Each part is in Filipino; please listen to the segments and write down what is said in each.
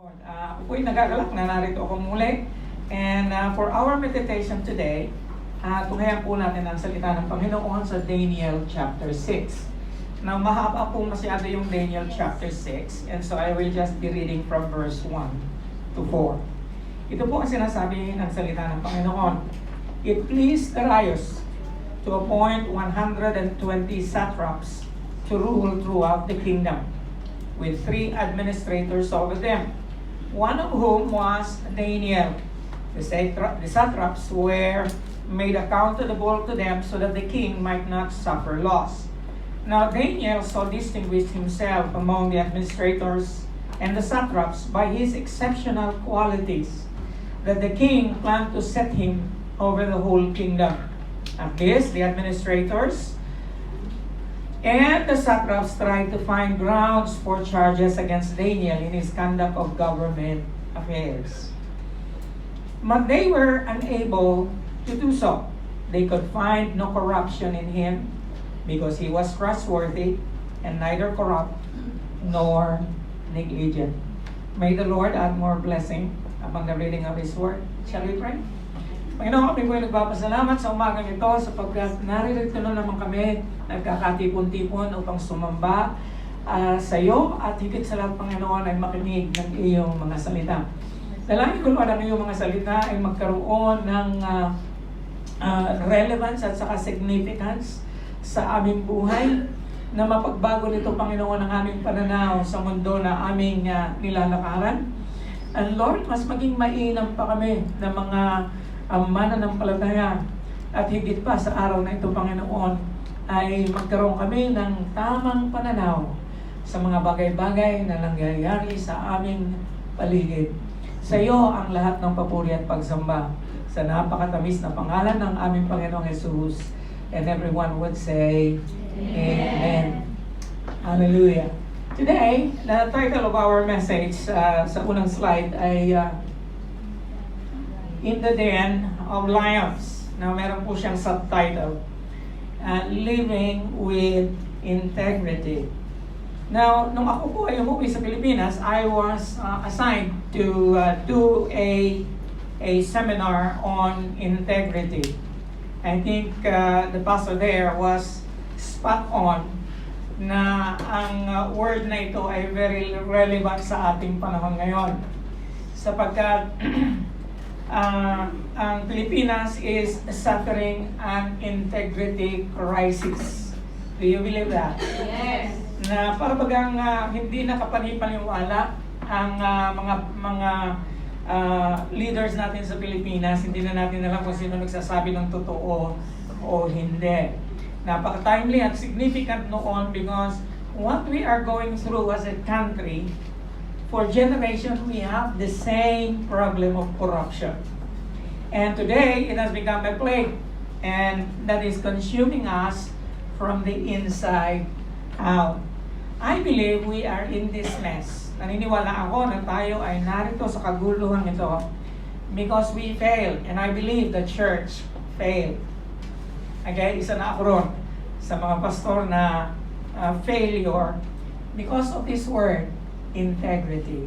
Ako po'y nagagalak na narito ako muli. And for our meditation today, tunghayan po natin ang salita ng Panginoon sa Daniel chapter 6. Now, mahaba po masyado yung Daniel chapter 6. And so I will just be reading from verse 1 to 4. Ito po ang sinasabi ng salita ng Panginoon. It pleased Darius to appoint 120 satraps to rule throughout the kingdom, with 3 administrators over them, one of whom was Daniel. The satraps were made accountable to them so that the king might not suffer loss. Now Daniel so distinguished himself among the administrators and the satraps by his exceptional qualities that the king planned to set him over the whole kingdom. At this, the administrators and the satraps tried to find grounds for charges against Daniel in his conduct of government affairs. But they were unable to do so. They could find no corruption in him because he was trustworthy and neither corrupt nor negligent. May the Lord add more blessing upon the reading of His Word. Shall we pray? Panginoon, kami po ay nagpapasalamat sa umagang ito sapagkat naririto na naman kami nagkakatipon-tipon upang sumamba sa iyo at higit sa lahat, Panginoon, ay makinig ng iyong mga salita. Dalangin ko na ng iyong mga salita ay magkaroon ng relevance at saka significance sa aming buhay na mapagbago nito, Panginoon, ang aming pananaw sa mundo na aming nilalakaran. And Lord, mas maging mainam pa kami ng mga mananampalataya at higit pa sa araw na ito, Panginoon, ay magkaroon kami ng tamang pananaw sa mga bagay-bagay na nangyayari sa aming paligid. Sa iyo ang lahat ng papuri at pagsamba sa napakatamis na pangalan ng aming Panginoong Jesus. And everyone would say, Amen. Hallelujah. Today, the title of our message sa unang slide ay In the Den of Lions. Now, meron po siyang subtitle, Living with Integrity. Now, nung ako po ay umuwi sa Pilipinas, I was assigned to do a seminar on integrity. I think the pastor there was spot on na ang word na ito ay very relevant sa ating panahon ngayon. Sapagkat ang Pilipinas is suffering an integrity crisis. Do you believe that? Yes. Na parabagang hindi nakapanipaniwala ang mga leaders natin sa Pilipinas. Hindi na natin alam kung sino nagsasabi ng totoo o hindi. Napaka-timely at significant noon because what we are going through as a country, for generations, we have the same problem of corruption. And today, it has become a plague. And that is consuming us from the inside out. I believe we are in this mess. Naniniwala ako na tayo ay narito sa kaguluhan ito because we failed. And I believe the church failed. Okay, isa na ako ron sa mga pastor na failure because of this word, integrity.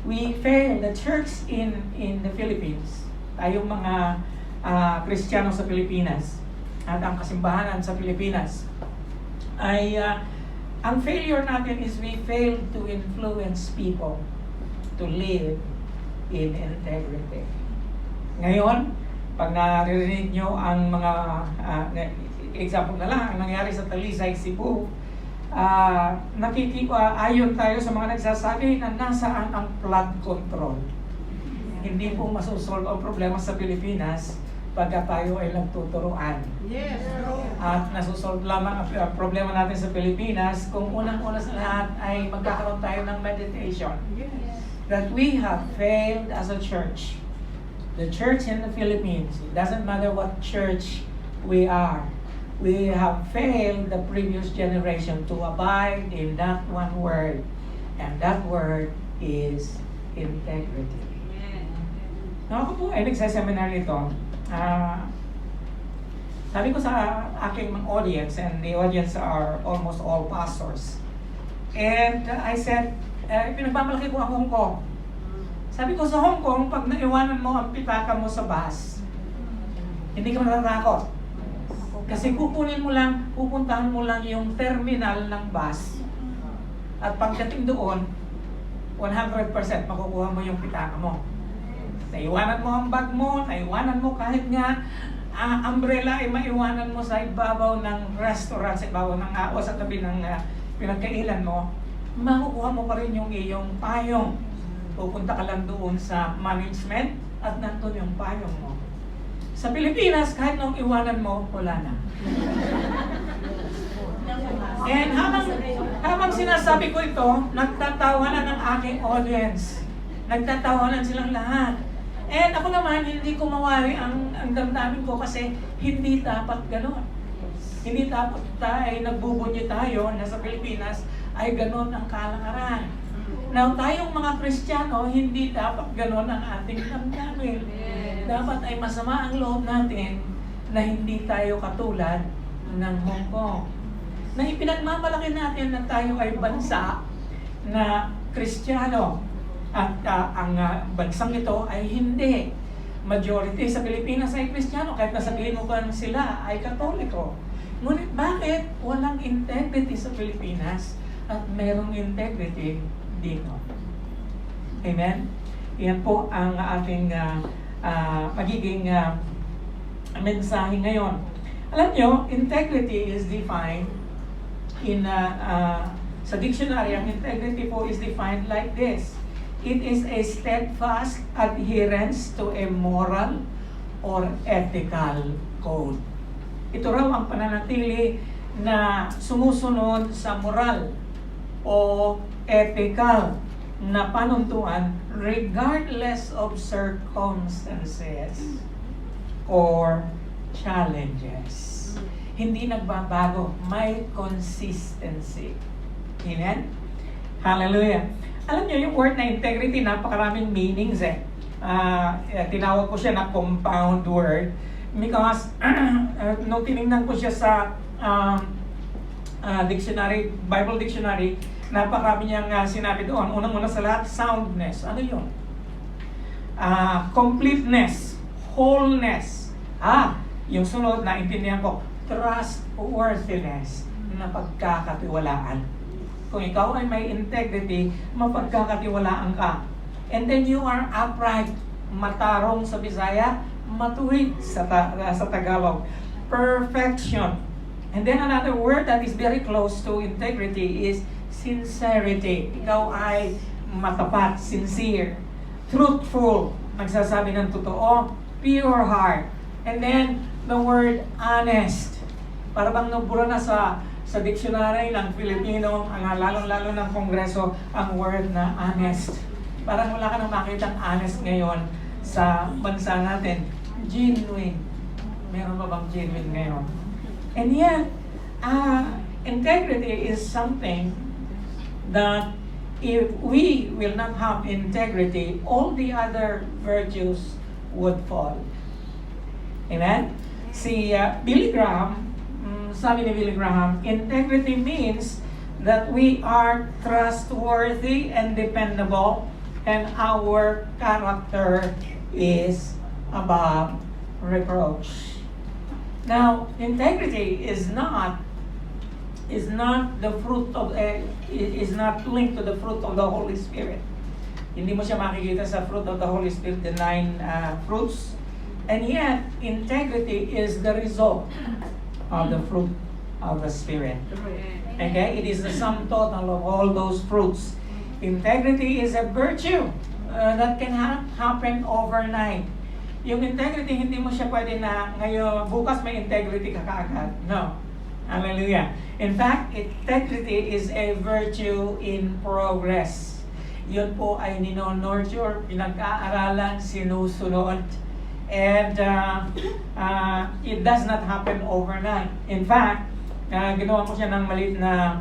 We fail, the church in the Philippines, tayong mga Kristiyano sa Pilipinas at ang kasimbahanan sa Pilipinas ay ang failure natin is we fail to influence people to live in integrity. Ngayon, pag naririnig nyo ang mga example na lang, ang nangyari sa Talisay, Cebu, ayon tayo sa mga nagsasabi na nasaan ang flood control. Hindi po masusolve ang problema sa Pilipinas pagka tayo ay nagtuturuan. Yes. At nasusolve lamang ang problema natin sa Pilipinas kung unang-una sa lahat ay magkakaroon tayo ng meditation. Yes. That we have failed as a church. The church in the Philippines, it doesn't matter what church we are. We have failed the previous generation to abide in that one word. And that word is integrity. Now, ako po ay nagsaseminar nito. Sabi ko sa aking audience, and the audience are almost all pastors. And I said, pinagmamalaki ko ang Hong Kong. Sabi ko sa Hong Kong, pag naiwanan mo ang pitaka mo sa bus, hindi ka matatakot. Kasi pupuntahan mo lang yung terminal ng bus. At pagdating doon, 100% makukuha mo yung pitaka mo. Naiwanan mo ang bag mo, naiwanan mo kahit nga umbrella ay maiwanan mo sa ibabaw ng restaurant, sa ibabaw ng o sa tabi ng pinagkailan mo, makukuha mo pa rin yung iyong payong. Pupunta ka lang doon sa management at nandun yung payong mo. Sa Pilipinas, kahit nung iwanan mo, wala na. And habang sinasabi ko ito, nagtatawanan ang aking audience. Nagtatawanan silang lahat. And ako naman, hindi ko mawari ang damdamin ko kasi hindi dapat gano'n. Hindi dapat nagbubunyi tayo na sa Pilipinas ay gano'n ang kalakaran. Now, tayong mga Kristiyano, hindi dapat gano'n ang ating damdamin. Dapat ay masama ang loob natin na hindi tayo katulad ng Hong Kong. Na ipinagmamalaki natin na tayo ay bansa na Kristiyano. At ang bansang ito ay hindi. Majority sa Pilipinas ay Kristiyano, kahit nasabihin mo pa sila ay Katoliko. Ngunit bakit walang integrity sa Pilipinas at merong integrity dito? Amen? Yan po ang ating magiging mensahe ngayon. Alam nyo, integrity is defined in sa dictionary. Ang integrity po is defined like this. It is a steadfast adherence to a moral or ethical code. Ito raw ang pananatili na sumusunod sa moral o ethical na panuntuan regardless of circumstances or challenges. Hindi nagbabago, may consistency. Amen? Hallelujah. Alam niyo, yung word na integrity, napakaraming meanings eh. Tinawag ko siya na compound word because nung tinignan ko siya sa dictionary, Bible dictionary, napakarami niyang sinabi doon. Unang-una sa lahat, soundness. Ano yun? Completeness, wholeness. Yung sunod, naintindihan ko, trustworthiness, na pagkakatiwalaan. Kung ikaw ay may integrity, mapagkakatiwalaan ka. And then you are upright, matarong sa Bisaya, matuwid sa Tagalog. Perfection. And then another word that is very close to integrity is sincerity. Ikaw ay matapat, sincere, truthful, nagsasabi ng totoo, pure heart. And then the word honest. Para bang nabura na sa dictionary ng Filipino, ang lalong-lalo ng Kongreso, ang word na honest. Parang wala ka nang makitang honest ngayon sa bansa natin. Genuine. Meron ba bang genuine ngayon? And yet, integrity is something that if we will not have integrity, all the other virtues would fall. Amen? Si Billy Graham, sabi ni Billy Graham, integrity means that we are trustworthy and dependable and our character is above reproach. Now, integrity is not the fruit of is not linked to the fruit of the Holy Spirit. Hindi mo siya makikita sa fruit of the Holy Spirit, the 9 fruits. And yet, integrity is the result of the fruit of the Spirit. Okay? It is the sum total of all those fruits. Integrity is a virtue that can happen overnight. Yung integrity, hindi mo siya pwede na ngayon, bukas may integrity ka kaagad. No. Hallelujah. In fact, integrity is a virtue in progress. Yun po ay nino-nurture, pinag-aaralan, sinusunod. And it does not happen overnight. In fact, ginawa ko siya ng maliit na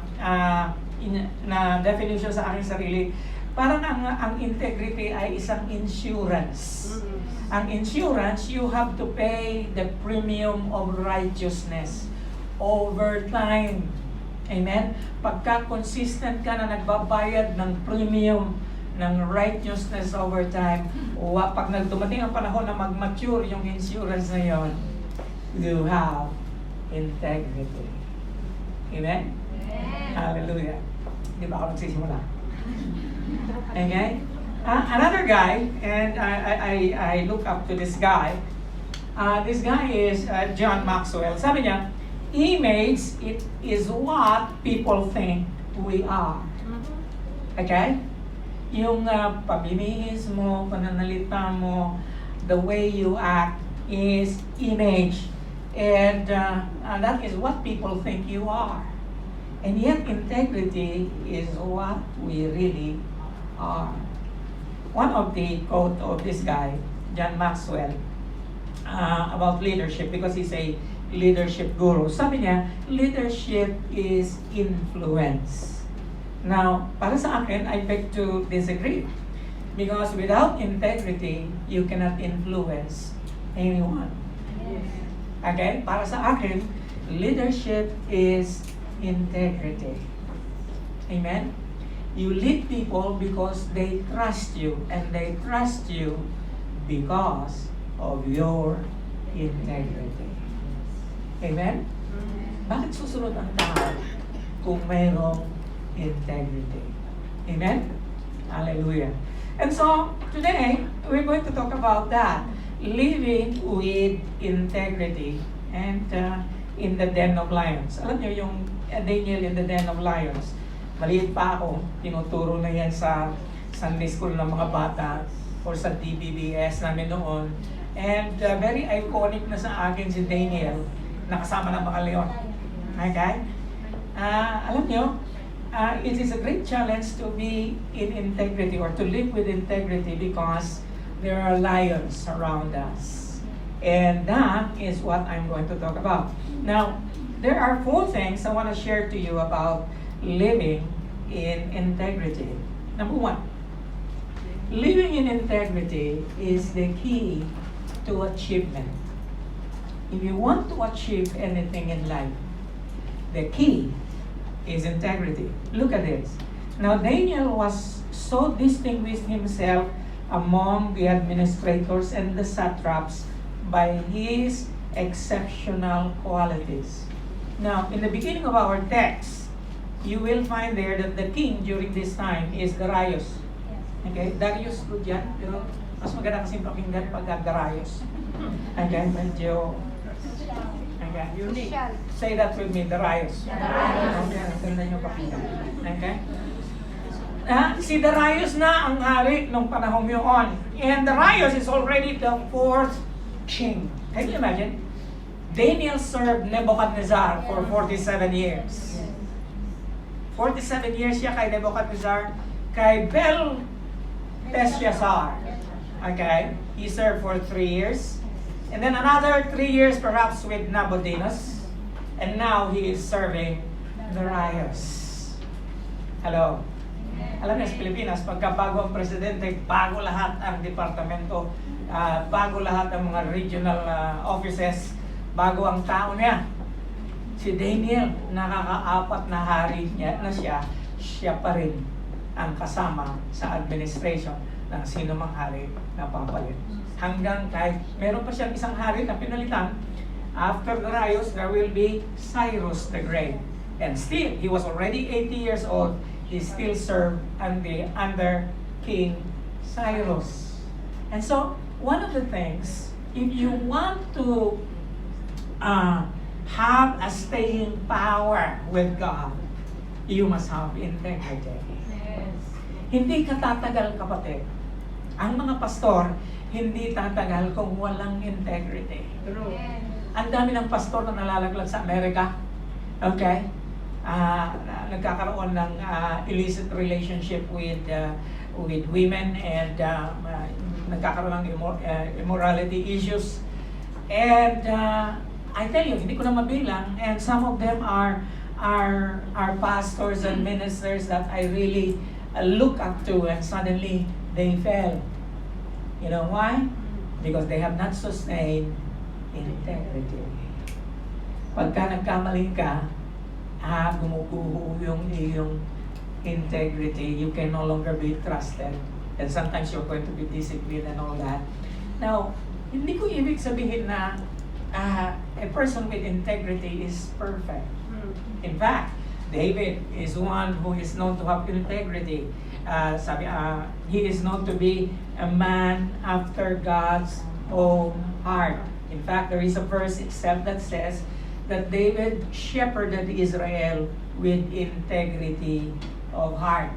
definition sa aking sarili. Parang ang integrity ay isang insurance. Ang insurance, you have to pay the premium of righteousness over time. Amen? Pagka consistent ka na nagbabayad ng premium ng righteousness over time. Pag dumating ang panahon na mag-mature yung insurance na yon, you have integrity. Amen? Hallelujah. Di ba ako nagsisimula? Okay? Another guy, and I look up to this guy. This guy is John Maxwell. Sabi niya, image is what people think we are. Okay? Yung pamimihis mo, pananalita mo, the way you act is image. And that is what people think you are. And yet integrity is what we really are. One of the quote of this guy, John Maxwell, about leadership, because he's a leadership guru. Sabi niya, leadership is influence. Now, para sa akin, I beg to disagree. Because without integrity, you cannot influence anyone. Okay? Para sa akin, leadership is integrity. Amen? You lead people because they trust you, and they trust you because of your integrity. Amen? Bakit susunod ang tao kung mayroong integrity? Amen? Hallelujah. And so, today, we're going to talk about that. Living with integrity and in the den of lions. Alam niyo yung Daniel in the den of lions. Maliit pa ako, tinuturo na yan sa Sunday school ng mga bata or sa DBBS namin noon. And very iconic na sa akin si Daniel, nakasama ng mga leon. Okay? Alam niyo, it is a great challenge to be in integrity or to live with integrity because there are lions around us. And that is what I'm going to talk about. Now, there are 4 things I want to share to you about living in integrity. Number 1, living in integrity is the key to achievement. If you want to achieve anything in life, the key is integrity. Look at this. Now, Daniel was so distinguished himself among the administrators and the satraps by his exceptional qualities. Now, in the beginning of our text, you will find there that the king during this time is Darius. Okay? Darius good yan, pero mas maganda kasi pakinggan pag Darius. Okay? Medyo... Okay? Unique. Say that with me, Darius. Okay? Ganda nyo pakinggan. Okay? Si Darius na ang hari nung panahon yun. And Darius is already the 4th king. Can you imagine? Daniel served Nebuchadnezzar for 47 years. 47 years siya kay Nebuchadnezzar, kay Belteshazzar. Okay? He served for 3 years. And then another 3 years perhaps with Nabonidus. And now he is serving Darius. Hello? Alam niyo sa Pilipinas, pagka bago ang presidente, bago lahat ang departamento, bago lahat ang mga regional offices, bago ang tao niya. Si Daniel, nakaka-4 na hari niya na siya pa rin ang kasama sa administration ng sino mang hari na papalit. Hanggang kahit meron pa siyang isang hari na pinalitan, after Darius, there will be Cyrus the Great. And still, he was already 80 years old, he still served under King Cyrus. And so, one of the things, if you want to have a staying power with God, you must have integrity. Yes. Hindi ka tatagal, kapatid. Ang mga pastor, hindi tatagal kung walang integrity. True. Ang dami ng pastor na nalalaglag sa Amerika. Okay? Nagkakaroon ng illicit relationship with women and nagkakaroon ng immorality issues. And I tell you, hindi ko na mabilang, and some of them are pastors and ministers that I really look up to, and suddenly they fell. You know why? Because they have not sustained integrity. Pagka nagkamali ka, gumuguho yung iyong integrity, you can no longer be trusted. And sometimes you're going to be disciplined and all that. Now, hindi ko ibig sabihin na a person with integrity is perfect. In fact, David is one who is known to have integrity. He is known to be a man after God's own heart. In fact, there is a verse itself that says that David shepherded Israel with integrity of heart.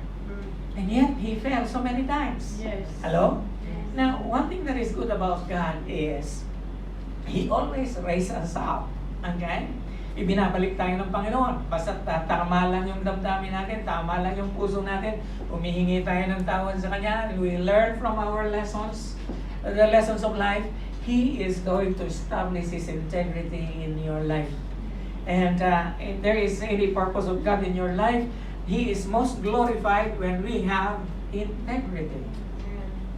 And yet, he fell so many times. Yes. Hello? Now, one thing that is good about God is, He always raises us up. Okay? Ibinabalik tayo ng Panginoon. Basta tama lang yung damdamin natin, tama lang yung puso natin, humihingi tayo ng tawad sa Kanya, and we learn from our lessons, the lessons of life, He is going to establish His integrity in your life. And if there is any purpose of God in your life, He is most glorified when we have integrity.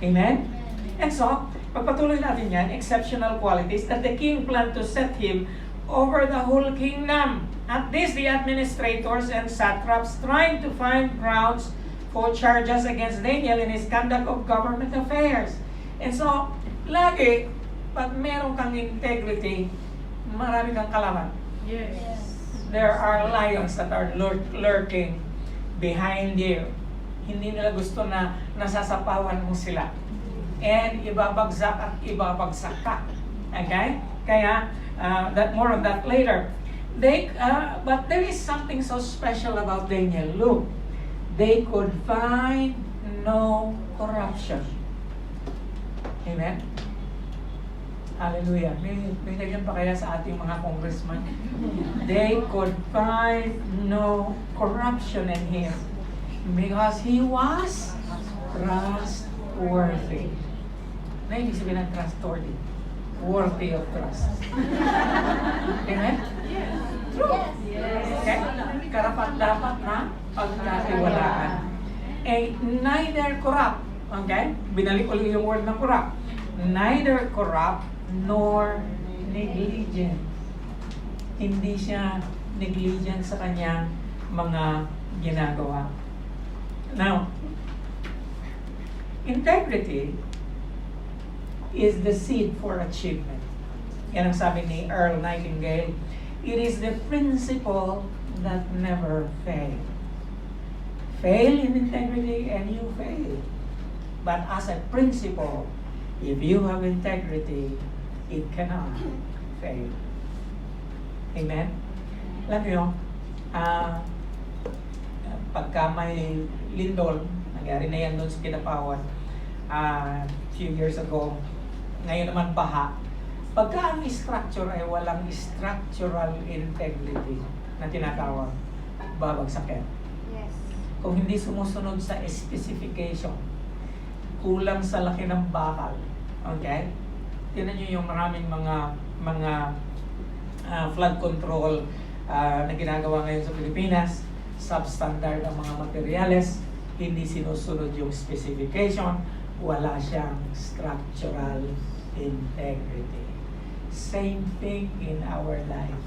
Amen? And so, pagpatuloy natin yan, exceptional qualities that the king planned to set him over the whole kingdom. At this, the administrators and satraps trying to find grounds for charges against Daniel in his conduct of government affairs. And so, lagi, pag meron kang integrity, marami kang kalaban. Yes. There are lions that are lurking behind you. Hindi nila gusto na nasasapawan mo sila. And ibabagsak at ibabagsak ka. Okay? Kaya, more on that later. But there is something so special about Daniel. Look, they could find no corruption. Amen? Hallelujah. May nagyan pa kaya sa ating mga congressman? They could find no corruption in him because he was trustworthy. Na ibig sabihin ng trustworthy? Worthy of trust. Amen? True. Okay? Karapat dapat na pagkatiwalaan. Neither corrupt. Okay? Binalik ulit yung word ng corrupt. Neither corrupt nor negligent. Hindi siya negligent sa kanyang mga ginagawa. Now, integrity is the seed for achievement. Yan ang sabi ni Earl Nightingale. It is the principle that never fail. Fail in integrity and you fail. But as a principle, if you have integrity, it cannot fail. Amen? Alam niyo, pagka may lindol, nangyari na yan doon sa Kinapawan, few years ago, ngayon naman baha, pagka ang structure ay walang structural integrity na tinatawag, babagsak yan. Yes. Kung hindi sumusunod sa specification, kulang sa laki ng bakal. Okay? Tingnan nyo yung maraming mga flood control na ginagawa ngayon sa Pilipinas, substandard ang mga materyales, hindi sinusunod yung specification, wala siyang structural integrity. Same thing in our life.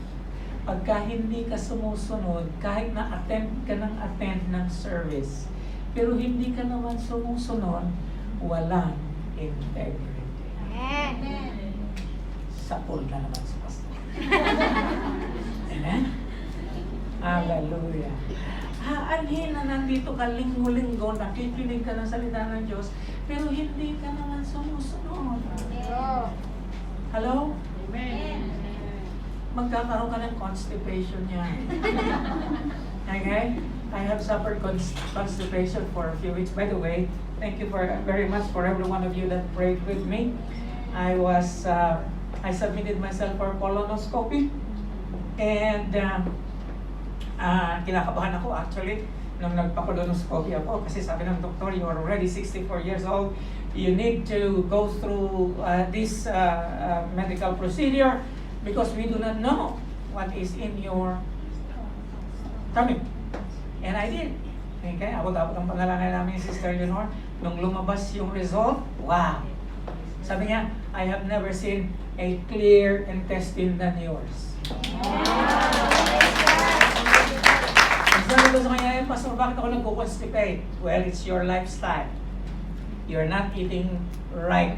Pagka hindi ka sumusunod, kahit na-attend ka ng service, pero hindi ka naman sumusunod, walang integrity. Amen. Sapul na naman sa pastor. Amen? Hallelujah. Anhin na nandito ka linggo-linggo, nakikinig ka ng salita ng Diyos, pero hindi ka naman sumusunod. Hello? Amen. Magkakaroon ka ng constipation niya. Okay? I have suffered constipation for a few weeks. By the way, thank you very much for every one of you that prayed with me. I submitted myself for colonoscopy. And kinakabahan ako actually nung nagpa-colonoscopy ako kasi sabi ng doktor, you are already 64 years old. You need to go through this medical procedure because we do not know what is in your tummy. And I did. Okay, abot-abot ang pangalangan namin ni Sister Leonor. Nung lumabas yung result, wow! Sabi niya, I have never seen a clear intestine than yours. Sabi ko sa kanya, Pastor, bakit ako nagko-constipate? Well, it's your lifestyle. You're not eating right.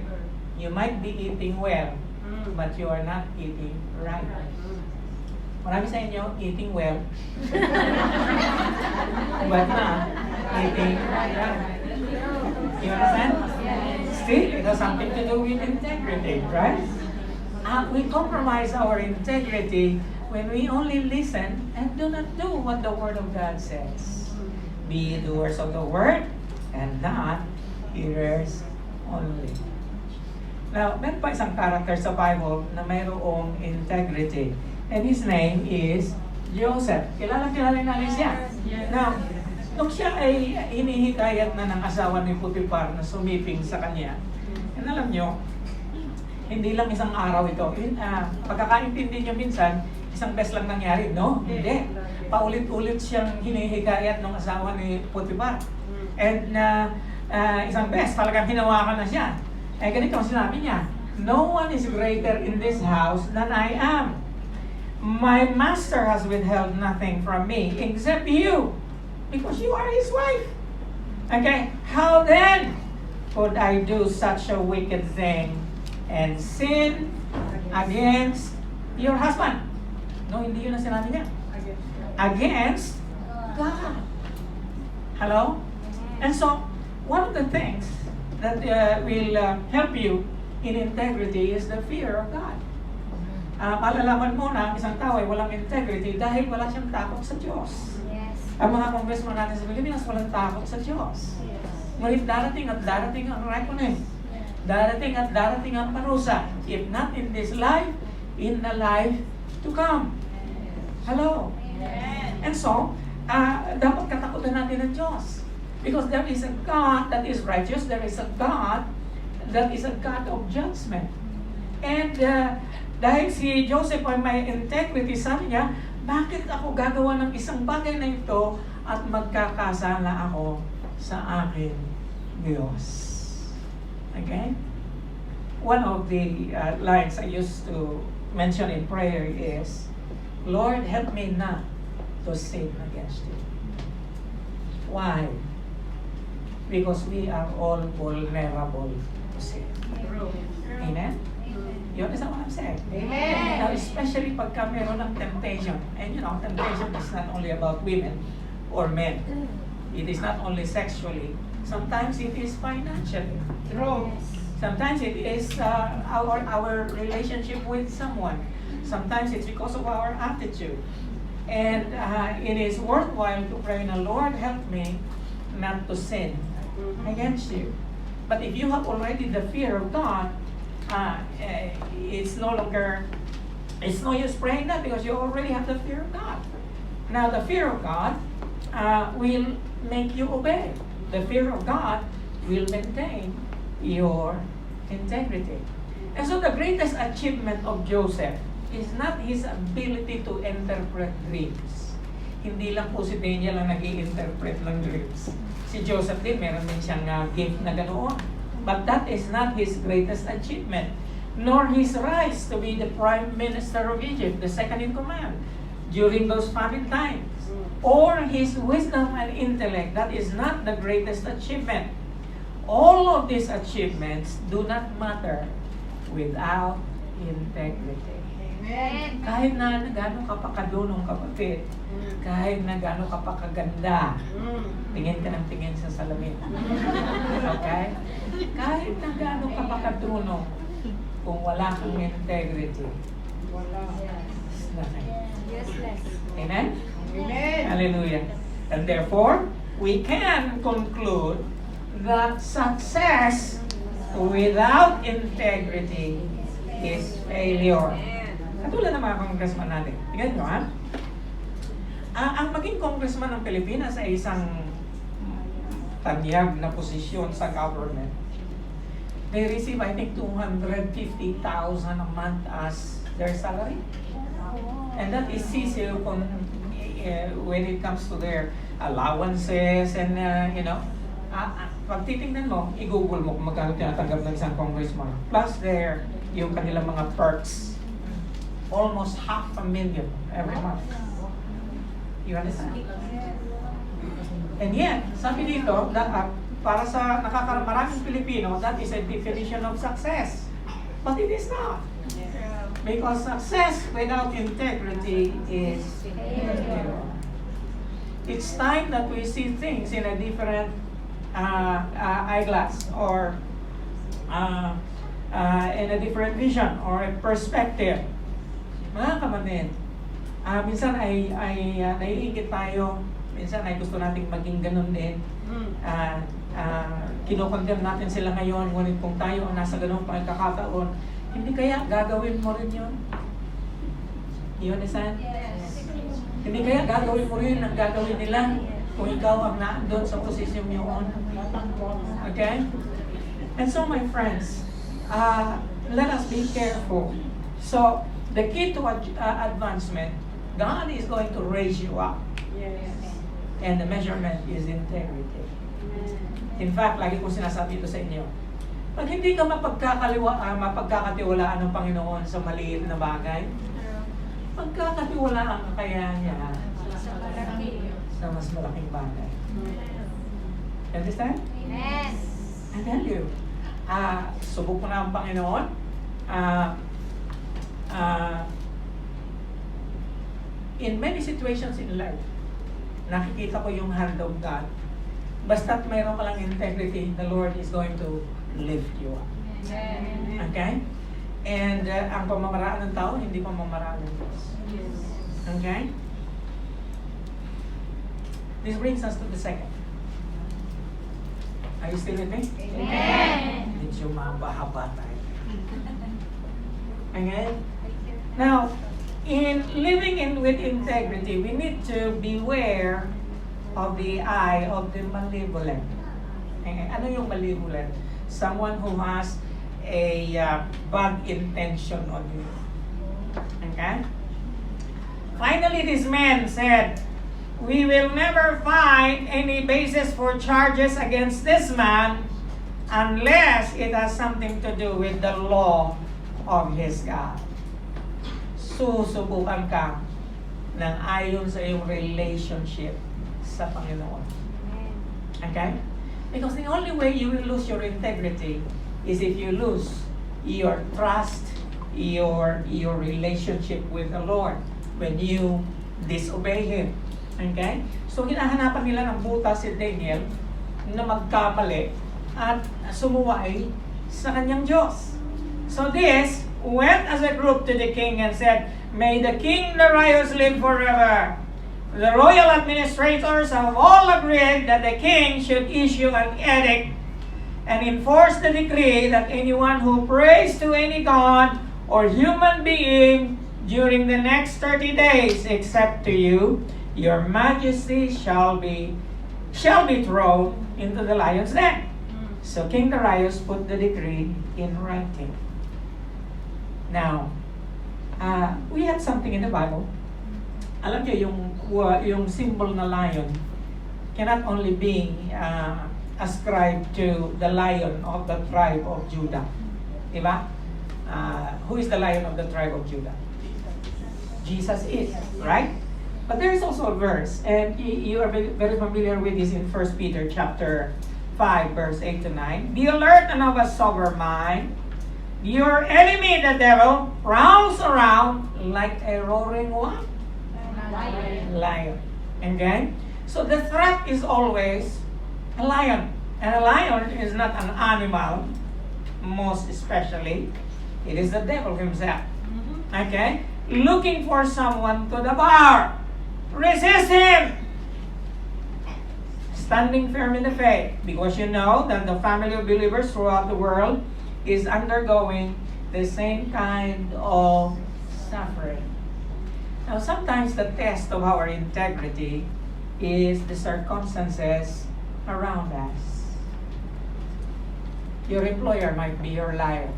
You might be eating well, but you are not eating right. Marami sa inyo, eating well, but not eating right. You understand? Still, it has something to do with integrity, right? We compromise our integrity when we only listen and do not do what the Word of God says. Be doers of the Word and not hearers only. Now, meron pa isang character sa Bible na mayroong integrity. And his name is Joseph. Kilala natin siya. Now, nung siya ay hinihikayat na ng asawa ni Potiphar na sumiping sa kanya, and alam nyo, hindi lang isang araw ito. Pagkakaintindi nyo minsan, isang beses lang nangyari. No, hindi. Paulit-ulit siyang hinihikayat ng asawa ni Potiphar. And isang beses, talagang hinawakan na siya. Eh, ganito ang sinabi niya, "No one is greater in this house than I am. My master has withheld nothing from me except you, because you are his wife. Okay, how then could I do such a wicked thing and sin against your husband?" No, hindi yun ang sinabi niya. Against God. Hello? And so, one of the things that will help you in integrity is the fear of God. Malalaman mo na ang isang tao ay walang integrity dahil wala siyang takot sa Diyos. Yes. Ang mga congressman natin sa Pilipinas walang takot sa Diyos. Ngunit darating at darating ang reckoning. Darating at darating ang parusa. If not in this life, in the life to come. Hello? And so, dapat katakutan natin ng Diyos. Because there is a God that is righteous. There is a God that is a God of judgment. And dahil si Joseph ay may integrity, sabi niya, bakit ako gagawa ng isang bagay na ito at magkakasala ako sa aking Diyos? Okay? One of the lines I used to mention in prayer is, "Lord, help me not to sin against you." Why? Because we are all vulnerable to sin. Amen? You understand what I'm saying? Amen. Now, especially pagka meron ng temptation. And you know, temptation is not only about women or men. It is not only sexually. Sometimes it is financially. True. Sometimes it is our relationship with someone. Sometimes it's because of our attitude. And it is worthwhile to pray na, "Lord, help me not to sin against you." But if you have already the fear of God, it's no use praying that because you already have the fear of God. Now, the fear of God will make you obey. The fear of God will maintain your integrity. And so the greatest achievement of Joseph is not his ability to interpret dreams. Hindi lang po si Daniel ang nag-i-interpret ng dreams. Si Joseph din, meron din siyang gift na ganoon. But that is not his greatest achievement, nor his rise to be the prime minister of Egypt, the second in command, during those famine times, or his wisdom and intellect. That is not the greatest achievement. All of these achievements do not matter without integrity. Amen. Kahit na gano'ng kapakadunong kapatid, kahit na gano'ng kapakaganda, tingin ka ng tingin sa salamin. Okay? Kahit na gano'ng kapakadunong, kung wala kang integrity, it's nothing. Useless. Amen? Amen. Hallelujah. And therefore, we can conclude that success without integrity is failure. Katulad ng mga congressman natin. Tingnan nyo, ha? Ang maging congressman ng Pilipinas ay isang tanyag na posisyon sa government. They receive, I think, 250,000 a month as their salary. And that is sisiyo when it comes to their allowances and, pag titingnan mo, i-google mo kung magkano tinatanggap ng isang congressman. Plus yung kanilang mga perks. Almost 500,000 every month. You understand? And yet, sabi dito, para sa maraming Pilipino, that is a definition of success. But it is not. Because success without integrity is failure. It's time that we see things in a different eyeglass or in a different vision or a perspective. Mga kapatid, minsan ay naiingit tayo, minsan ay gusto nating maging ganun din. Kinokondem natin sila ngayon, ngunit kung tayo ang nasa ganung pagkakataon, hindi kaya gagawin mo rin yun? You understand? Yes. Hindi kaya gagawin mo rin ang gagawin nila kung ikaw ang naandun sa posisyon yun? Okay? And so my friends, let us be careful. So, the key to advancement, God is going to raise you up. Yes. And the measurement is integrity. In fact, lagi kong sinasabi ito sa inyo. Pag hindi ka mapagkakatiwalaan ng Panginoon sa maliit na bagay, pagkakatiwalaan ka kaya niya sa mas malaking bagay. Understand? Yes. I tell you, subok mo na ang Panginoon. In many situations in life, nakikita ko yung hand of God. Basta't mayroon ka lang integrity, the Lord is going to lift you up. Okay? And ang pamamaraan ng tao, hindi pamamaraan ng Diyos. Okay? This brings us to the second. Are you still with me? Amen. Medyo mahaba tayo. Okay? Now, in living with integrity, we need to beware of the eye of the malevolent. Okay? Ano yung malevolent? Someone who has a bad intention on you. Okay? Finally, this man said, "We will never find any basis for charges against this man unless it has something to do with the law of his God." Susubukan ka ng ayon sa iyong relationship sa Panginoon. Okay? Because the only way you will lose your integrity is if you lose your trust, your relationship with the Lord when you disobey Him. Okay? So, hinahanapan nila ng butas si Daniel na magkamali at sumuway sa kanyang Diyos. So, this went as a group to the king and said, "May the King Darius live forever." The royal administrators have all agreed that the king should issue an edict and enforce the decree that anyone who prays to any god or human being during the next 30 days, except to you, your majesty, shall be thrown into the lion's den. So King Darius put the decree in writing. Now, we have something in the Bible. Alam niyo, yung symbol na lion cannot only be ascribed to the lion of the tribe of Judah. Diba? Who is the lion of the tribe of Judah? Jesus is, right? But there is also a verse, and you are very familiar with this in 1 Peter chapter 5, verse 8 to 9. "Be alert and of a sober mind. Your enemy, the devil, prowls around like a roaring what? Lion. Okay? So the threat is always a lion. And a lion is not an animal, most especially. It is the devil himself. Okay? Looking for someone to devour. Resist him! Standing firm in the faith, because you know that the family of believers throughout the world is undergoing the same kind of suffering. Now, sometimes the test of our integrity is the circumstances around us. Your employer might be your liar.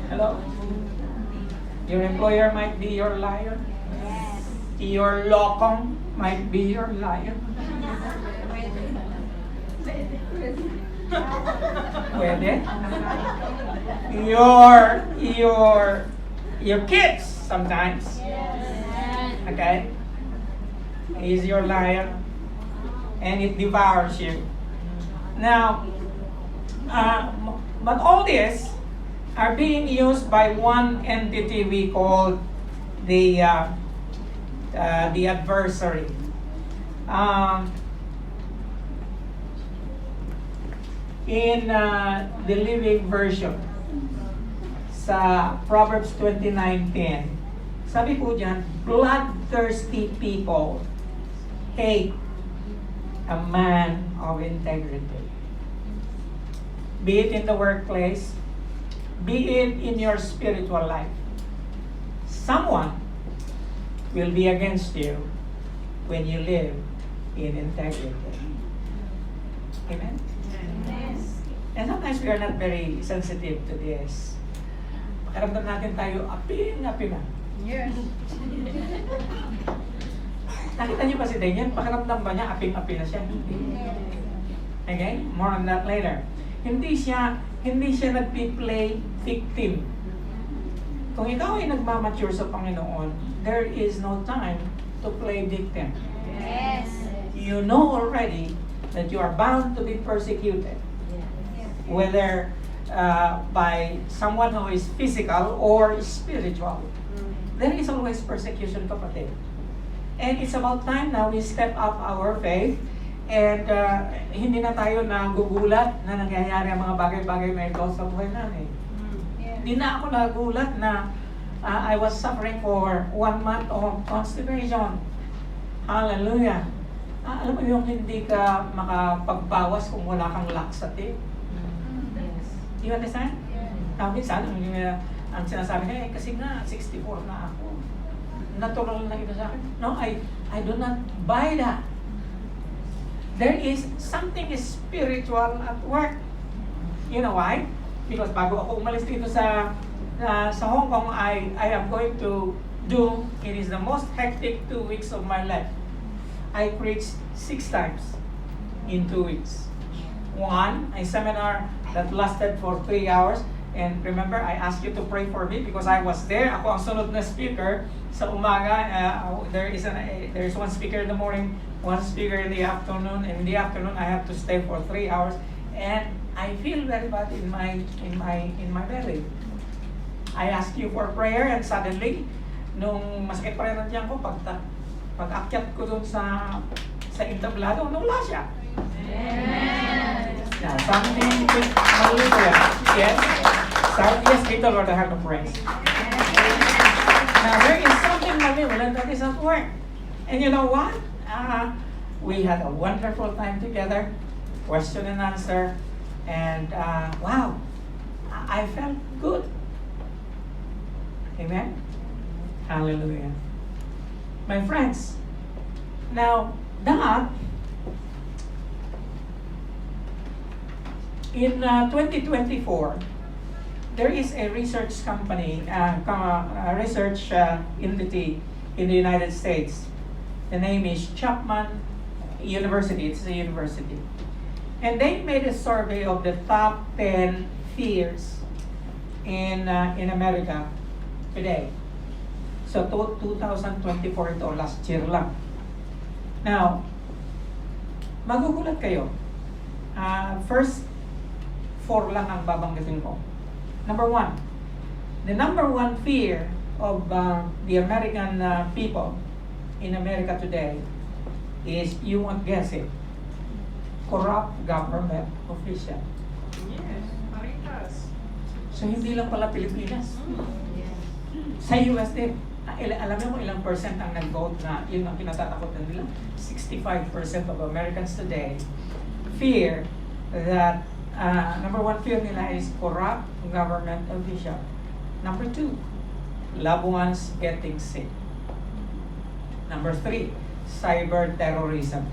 Hello? Your employer might be your liar. Yes. Your locom might be your liar. Pwede? Your your kids sometimes. Okay? Is your lion, and it devours you. Now, but all this are being used by one entity we call the adversary. In the Living Version, sa Proverbs 29:10, sabi po dyan, bloodthirsty people hate a man of integrity. Be it in the workplace, be it in your spiritual life. Someone will be against you when you live in integrity. Amen? And sometimes we are not very sensitive to this. Pakiramdam natin tayo, api na. Yes. Nakita niyo ba si Daniel? Pakiramdam ba niya, aping-api na siya? Okay? More on that later. Hindi siya nagpi-play victim. Kung ikaw ay nagmamature sa Panginoon, there is no time to play victim. Yes. You know already that you are bound to be persecuted. Whether by someone who is physical or spiritual. There is always persecution, kapatid. And it's about time now we step up our faith and hindi na tayo nagugulat na nangyayari ang mga bagay-bagay na ito sa buhay namin. Hindi na ako nagulat na I was suffering for 1 month of constipation. Hallelujah. Alam mo yung hindi ka makapagbawas kung wala kang laxative. You understand? Minsan, ang sinasabi niya, kasi nga, 64 na ako. Natural na ito sa akin. No, I do not buy that. There is something spiritual at work. You know why? Because bago ako umalis dito sa Hong Kong, I am going to do, it is the most hectic 2 weeks of my life. I preached 6 times in 2 weeks. One, a seminar that lasted for 3 hours. And remember, I asked you to pray for me because I was there. Ako ang sunod na speaker sa umaga. There is one speaker in the morning, one speaker in the afternoon. And in the afternoon, I have to stay for 3 hours. And I feel very bad in my belly. I asked you for prayer, and suddenly, nung masakit pa rin ang tiyan ko, pag-akyat ko dun sa entablado, nawala siya. Now, something hallelujah. Yes. Yes, give the Lord a hand of praise. Now, there is something malevolent that is at work. And you know what? We had a wonderful time together, question and answer, and wow, I felt good. Amen? Hallelujah. My friends, now, that in 2024, there is a research company, research entity in the United States. The name is Chapman University. It's a university. And they made a survey of the top 10 fears in America today. So 2024 ito, last year lang. Now, magugulat kayo. First 4 lang ang babanggitin ko. Number 1, the number 1 fear of the American people in America today is, you won't guess it, corrupt government official. Yes. So hindi lang pala Pilipinas. Sa US din, alam mo ilang percent ang nag-vote na yun ang kinatatakutan nila? 65% of Americans today fear that number 1 fear nila is corrupt government official. Number 2, loved ones getting sick. Number 3, cyber terrorism.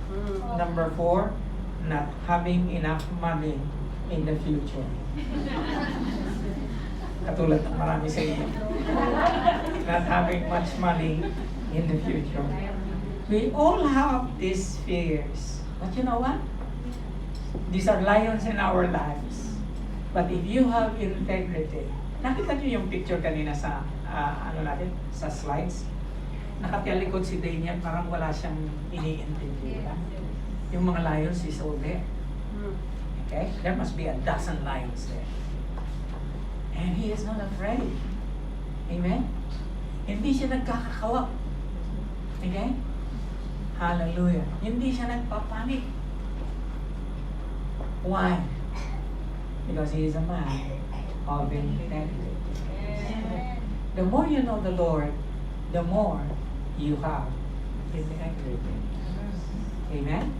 Number 4, not having enough money in the future. Katulad ng marami sa inyo. Not having much money in the future. We all have these fears. But you know what? These are lions in our lives. But if you have integrity, nakita niyo yung picture kanina sa ano natin, sa slides. Nakatiyalikod si Daniel, parang wala siyang iniintindi. Diba? Yung mga lions is all there. Okay? There must be 12 lions there. And he is not afraid. Amen? Hindi siya nagkakakawak. Okay? Hallelujah. Hindi siya nagpapanik. Why? Because he is a man of integrity. The more you know the Lord, the more you have integrity. Amen?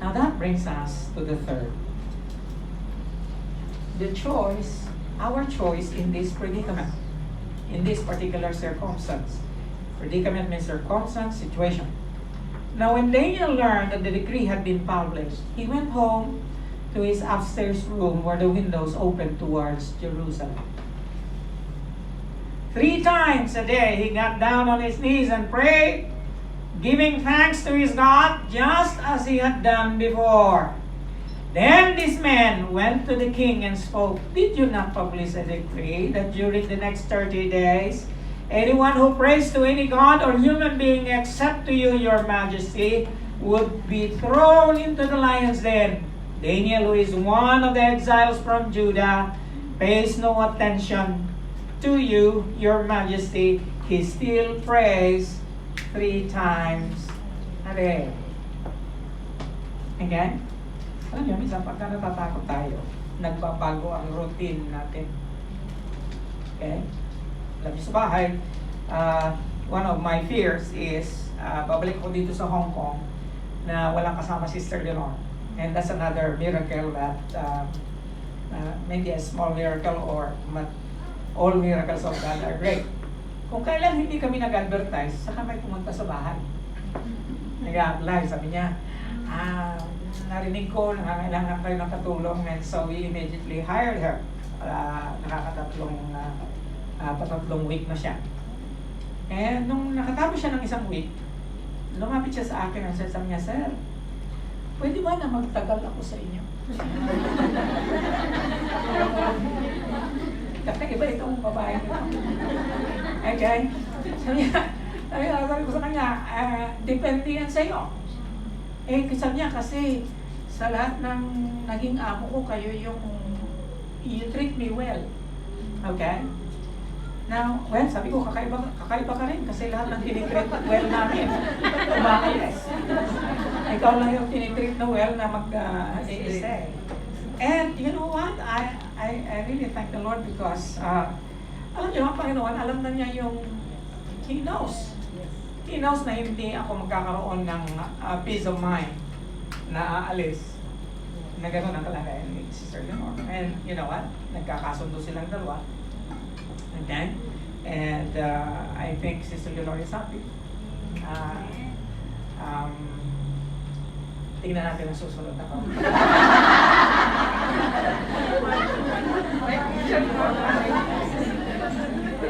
Now that brings us to the third. The choice, our choice in this predicament, in this particular circumstance. Predicament means circumstance, situation. Now when Daniel learned that the decree had been published, he went home to his upstairs room where the windows opened towards Jerusalem. 3 times a day he got down on his knees and prayed, giving thanks to his God just as he had done before. Then this man went to the king and spoke, "Did you not publish a decree that during the next 30 days, anyone who prays to any god or human being except to you, your majesty, would be thrown into the lion's den? Daniel, who is one of the exiles from Judah, pays no attention to you, your majesty. He still prays 3 times a day." Again, alam niyo, minsan pagka natatakot tayo, nagbabago ang routine natin. Okay? Alam niyo, sa bahay, one of my fears is, babalik ko dito sa Hong Kong na walang kasama si Sister Leonor. And that's another miracle that, maybe a small miracle or all miracles of God are great. Kung kailan hindi kami nag-advertise, saka may pumunta sa bahay. Nag-apply, sabi niya, narinig ko, nangangailangan kayo ng katulong, and so we immediately hired her. Patatlong week na siya. And nung nakatapos siya ng 1 week, lumapit siya sa akin and sabi niya, "Sir, pwede ba na magtagal ako sa inyo?" Kasi iba itong babae nito. Okay? Sabi ko sa kanya, depende yan sa'yo. Sabi niya, kasi sa lahat ng naging amo ko, kayo yung you treat me well. Okay? Now, well, sabi ko, kakaiba ka rin kasi lahat ng tinitreat well namin, umakayos. Ikaw lang yung tinitreat na well na mag-i-stay. And you know what? I really thank the Lord because alam niyo, ang Panginoon, alam na niya yung He knows. He knows na hindi ako magkakaroon ng peace of mind na aalis na gano'n ang kalagayan ni Sister Leonor. And you know what? Nagkakasundo silang dalawa. Okay? And I think Sister Leonor is happy. Tingnan natin ang susunod na comment.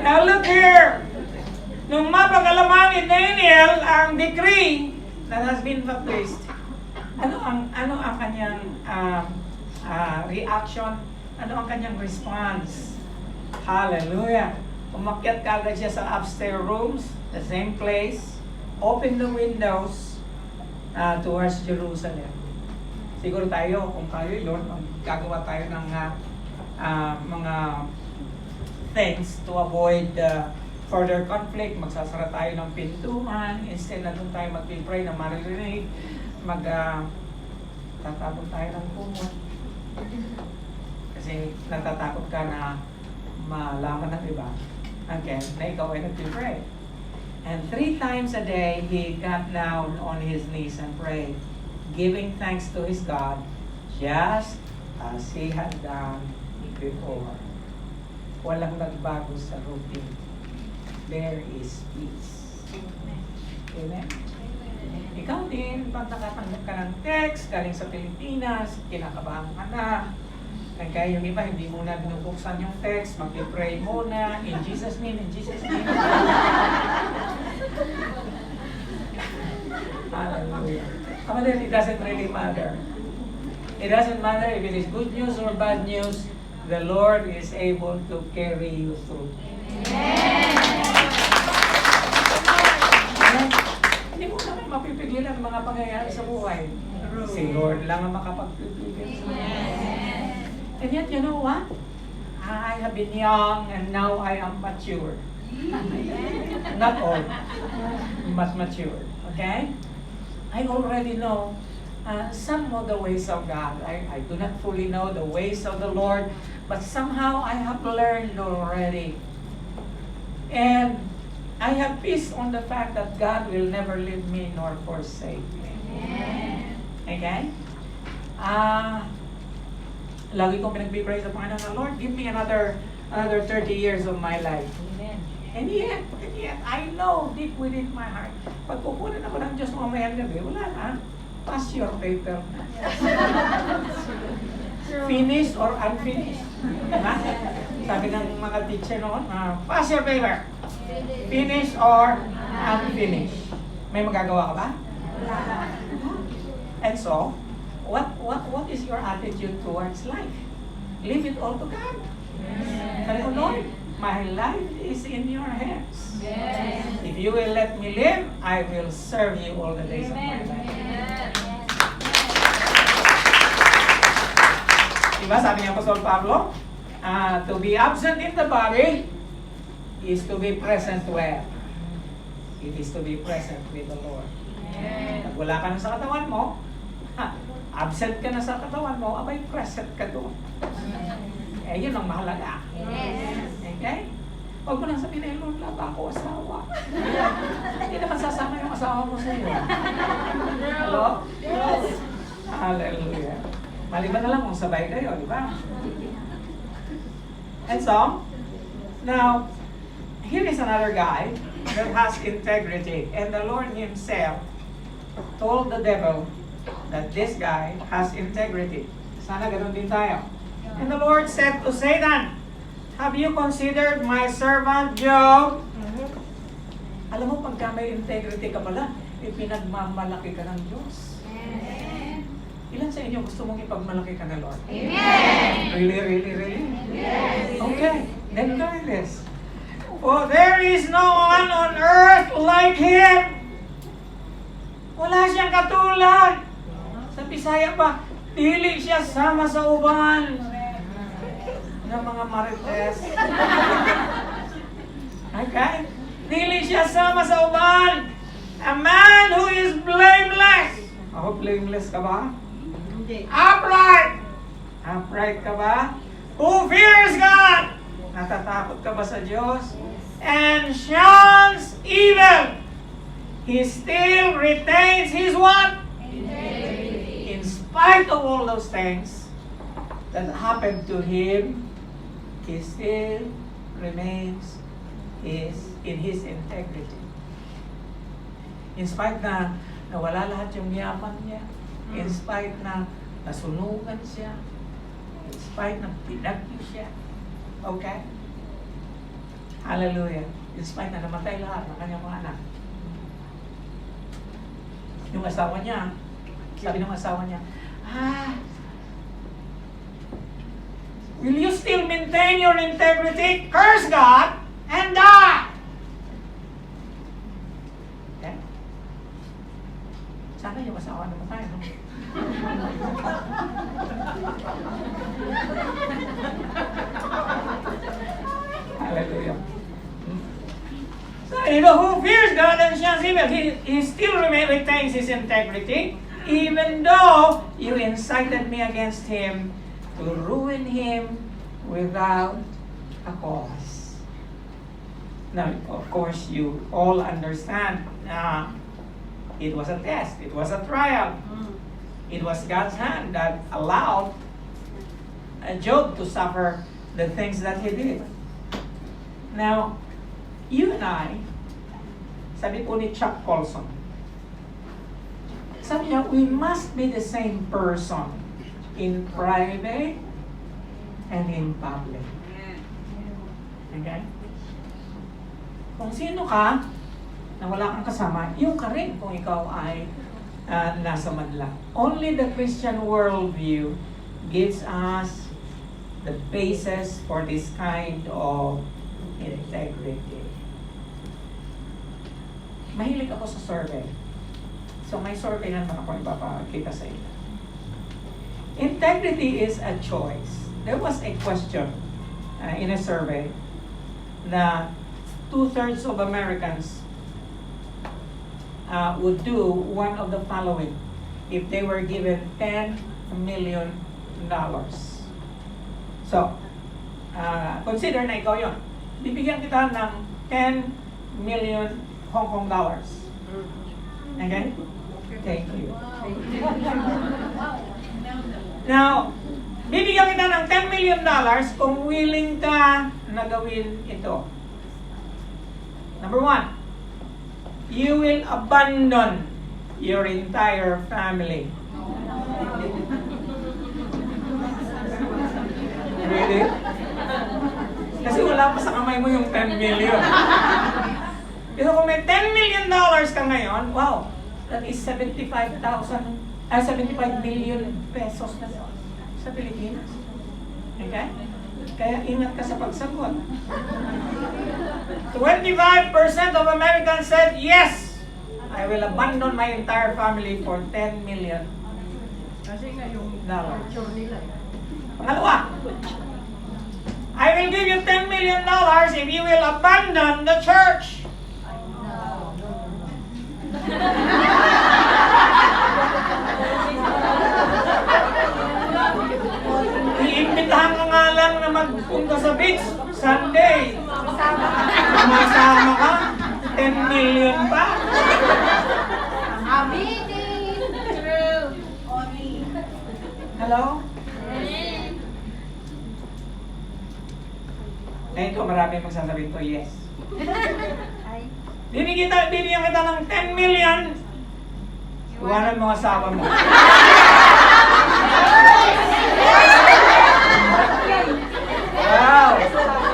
Now look here. Nung mapag-alaman ni Daniel ang decree that has been published, ano ang kanyang reaction? Ano ang kanyang response? Hallelujah! Umakyat kagad siya sa upstairs rooms, the same place, open the windows towards Jerusalem. Siguro tayo, kung tayo yun, gagawa tayo ng mga things to avoid further conflict. Magsasara tayo ng pintuan, instead na doon tayo mag-pray na maririnig, tatabon tayo ng kumot. Kasi natatakot ka na malaman ng iba, again, na ikaw ay nag-pray. And 3 times a day, he got down on his knees and prayed, giving thanks to his God, just as he had done before. Walang nagbago sa routine. There is peace. Amen? Ikaw din, pag nakatanggap ka ng text, galing sa Pilipinas, kinakabahan ka na, kaya yung iba, hindi muna binubuksan yung text, mag-pray muna, in Jesus' name, in Jesus' name. Hallelujah. It doesn't really matter. It doesn't matter if it is good news or bad news, the Lord is able to carry you through. Amen? Hindi mo naman mapipigilan ang mga pangyayari sa buhay. Si Lord lang ang makapagpipigil sa buhay. And yet, you know what? I have been young and now I am mature. Not old, but mature. Okay? I already know some of the ways of God. I do not fully know the ways of the Lord, but somehow I have learned already. And I have peace on the fact that God will never leave me nor forsake me. Okay? Lagi kong pinag-pray sa Panginoon na, Lord, give me another 30 years of my life. And yet, I know deep within my heart, pag kukunin ako ng Diyos mamayang gabi, wala na. Pass your paper na. Finished or unfinished. Diba? Sabi ng mga teacher noon, pass your paper. Finished or unfinished. May magagawa ka ba? And so, what is your attitude towards life? Leave it all to God. Sabi ko, Lord, my life is in your hands. If you will let me live, I will serve you all the days of my life. Diba, sabi niya Apostol Pablo, to be absent in the body is to be present where? It is to be present with the Lord. Pag wala ka na sa katawan mo, absent ka na sa katawan mo, abay present ka doon. Eh, yun ang mahalaga. Okay? Huwag mo nang sabihin, eh, Lord, wala ako asawa. Hindi naman sasama yung asawa mo sa iyo. Hello? Hallelujah. Maliban na lang kung sabay kayo, di ba? And so, now, here is another guy that has integrity. And the Lord Himself told the devil that this guy has integrity. Sana ganun din tayo. And the Lord said to Satan, have you considered my servant Job? Alam mo, pagka may integrity ka pala, ipinagmamalaki ka ng Diyos. Ilan sa inyo gusto mong ipagmalaki ka ng Lord? Amen! Really? Yes. Okay, then learn this. For there is no one on earth like Him. Wala siyang katulad. Sa Bisaya pa, dili siya sama sa uban ng mga marites. Okay? Dili siya sama sa uban. A man who is blameless. Ako, blameless ka ba? Upright! Upright ka ba? Who fears God? Natatakot ka ba sa Diyos? And shuns evil. He still retains his what? Integrity. In spite of all those things that happened to him, he still remains in his integrity. In spite na nawala lahat yung yaman niya, in spite na nasunugan siya, in spite na pinagyo siya, okay? Hallelujah. In spite na namatay lahat ng kanyang mga anak. Yung asawa niya, sabi ng asawa niya, will you still maintain your integrity? Curse God and die! Okay? Sana yung asawa namatay, no? Hallelujah. So, who fears God and shuns evil, he still retains his integrity, even though you incited me against him to ruin him without a cause. Now, of course, you all understand it was a test, it was a trial. It was God's hand that allowed Job to suffer the things that he did. Now, you and I, sabi po ni Chuck Colson, sabi niya, we must be the same person in private and in public. Okay? Kung sino ka, na wala kang kasama, yung ka rin kung ikaw ay nasa madla. Only the Christian worldview gives us the basis for this kind of Integrity. Mahilig ako sa survey. So may survey naman ako ipapakita sa inyo. Integrity is a choice. There was a question in a survey na 2/3 of Americans would do one of the following if they were given $10 million. So, consider na ikaw yun. Bibigyan kita ng 10 million Hong Kong dollars. Okay? Thank you. Now, bibigyan kita ng $10 million kung willing ka na gawin ito. Number 1, you will abandon your entire family. Really? Kasi wala pa sa kamay mo yung 10 million. Pero kung may $10 million ka ngayon, wow, that is 75 billion pesos na sa Pilipinas. Okay? Kaya ingat ka sa pagsagot. 25% of Americans said, yes, I will abandon my entire family for $10 million. Kasi nga yung picture nila. Pangalawa, I will give you $10 million if you will abandon the church. Iimbitahan ka nga lang na magpunta sa beach Sunday. Sumasama ka, 10 million pa. True. Hello? Ngayon ko marami magsasabihin ko, yes. Bibigyan kita ng 10 million. Iwanan mo ang asawa mo. Wow!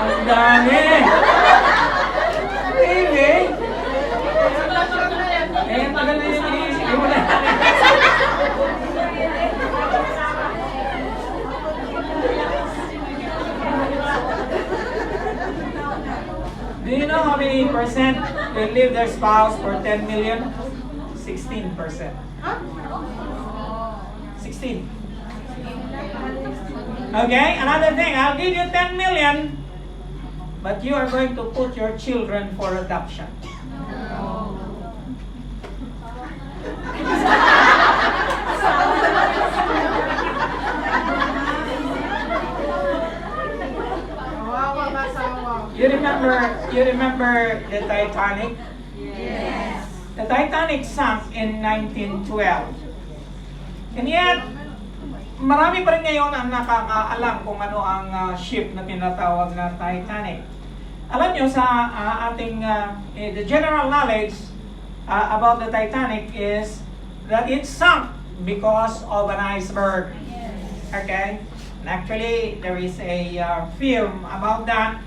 Ang dami! Really? Eh, tagal na yung iniisip mo na. Do you know how many percent will leave their spouse for 10 million? 16%. 16. Okay, another thing, I'll give you 10 million, but you are going to put your children for adoption. You remember the Titanic? Yes. The Titanic sank in 1912. And yet, marami pa rin ngayon ang nakakaalam kung ano ang ship na tinatawag na Titanic. Alam nyo sa ating the general knowledge about the Titanic is that it sunk because of an iceberg. Okay? And actually, there is a film about that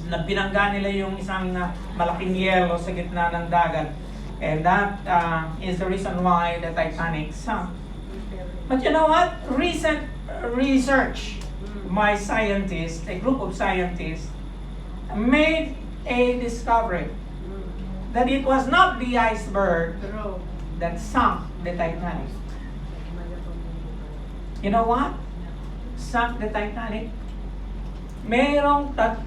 na binangga nila yung isang malaking yelo sa gitna ng dagat. And that is the reason why the Titanic sunk. But you know what? Recent research by scientists, a group of scientists, made a discovery that it was not the iceberg that sunk the Titanic. You know what? Sunk the Titanic? Mayroong 6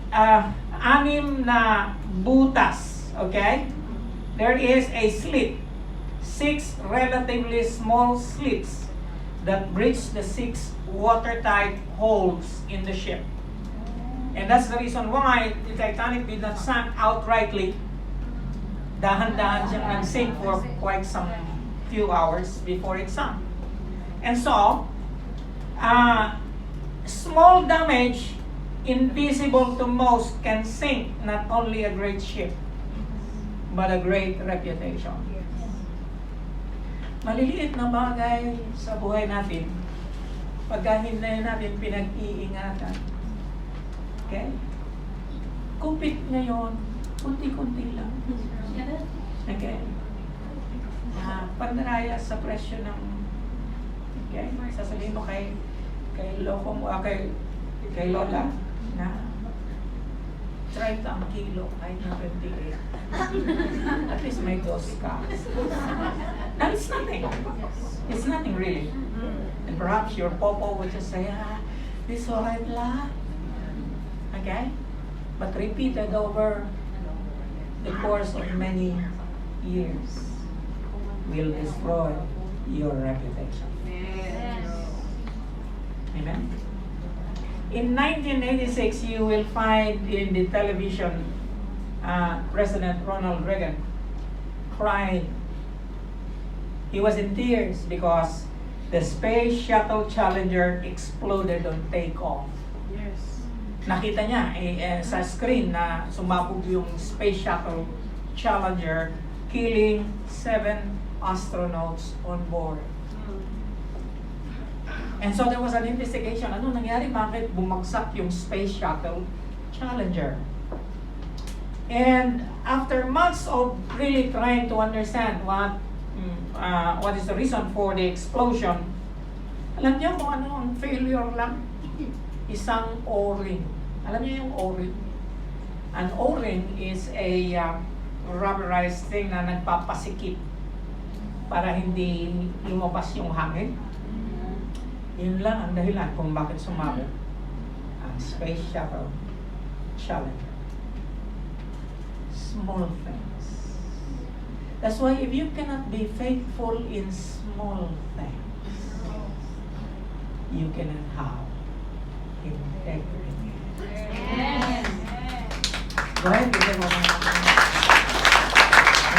na butas, okay? There is a slit, 6 relatively small slits that bridge the 6 watertight holes in the ship. And that's the reason why the Titanic did not sink outrightly. Dahan-dahan siyang nag-sink for quite some few hours before it sunk. And so, small damage, invisible to most, can sink not only a great ship, but a great reputation. Maliliit na bagay sa buhay natin, pagka hindi natin pinag-iingatan. Okay? Kupit ngayon, kunti-kunti lang. Okay? Pandaraya sa presyo ng, okay? Sasabihin mo kay Lola na 30 ang kilo, kahit na 28. At least may dos ka. That is nothing. It's nothing really. And perhaps your popo would just say, this is alright lang. Okay? But repeated over the course of many years will destroy your reputation. Amen? In 1986, you will find in the television President Ronald Reagan crying. He was in tears because the Space Shuttle Challenger exploded on takeoff. Yes. Nakita niya sa screen na sumabog yung Space Shuttle Challenger, killing 7 astronauts on board. And so there was an investigation. Ano nangyari? Bakit bumagsak yung Space Shuttle Challenger? And after months of really trying to understand what is the reason for the explosion, alam niyo kung ano ang failure lang? Isang O-ring. Alam niyo yung O-ring? An O-ring is a rubberized thing na nagpapasikip para hindi lumabas yung hangin. Yun lang ang dahilan kung bakit sumabog ang Space Shuttle Challenger. Small things. That's why if you cannot be faithful in small things, you cannot have integrity. Yes. Right?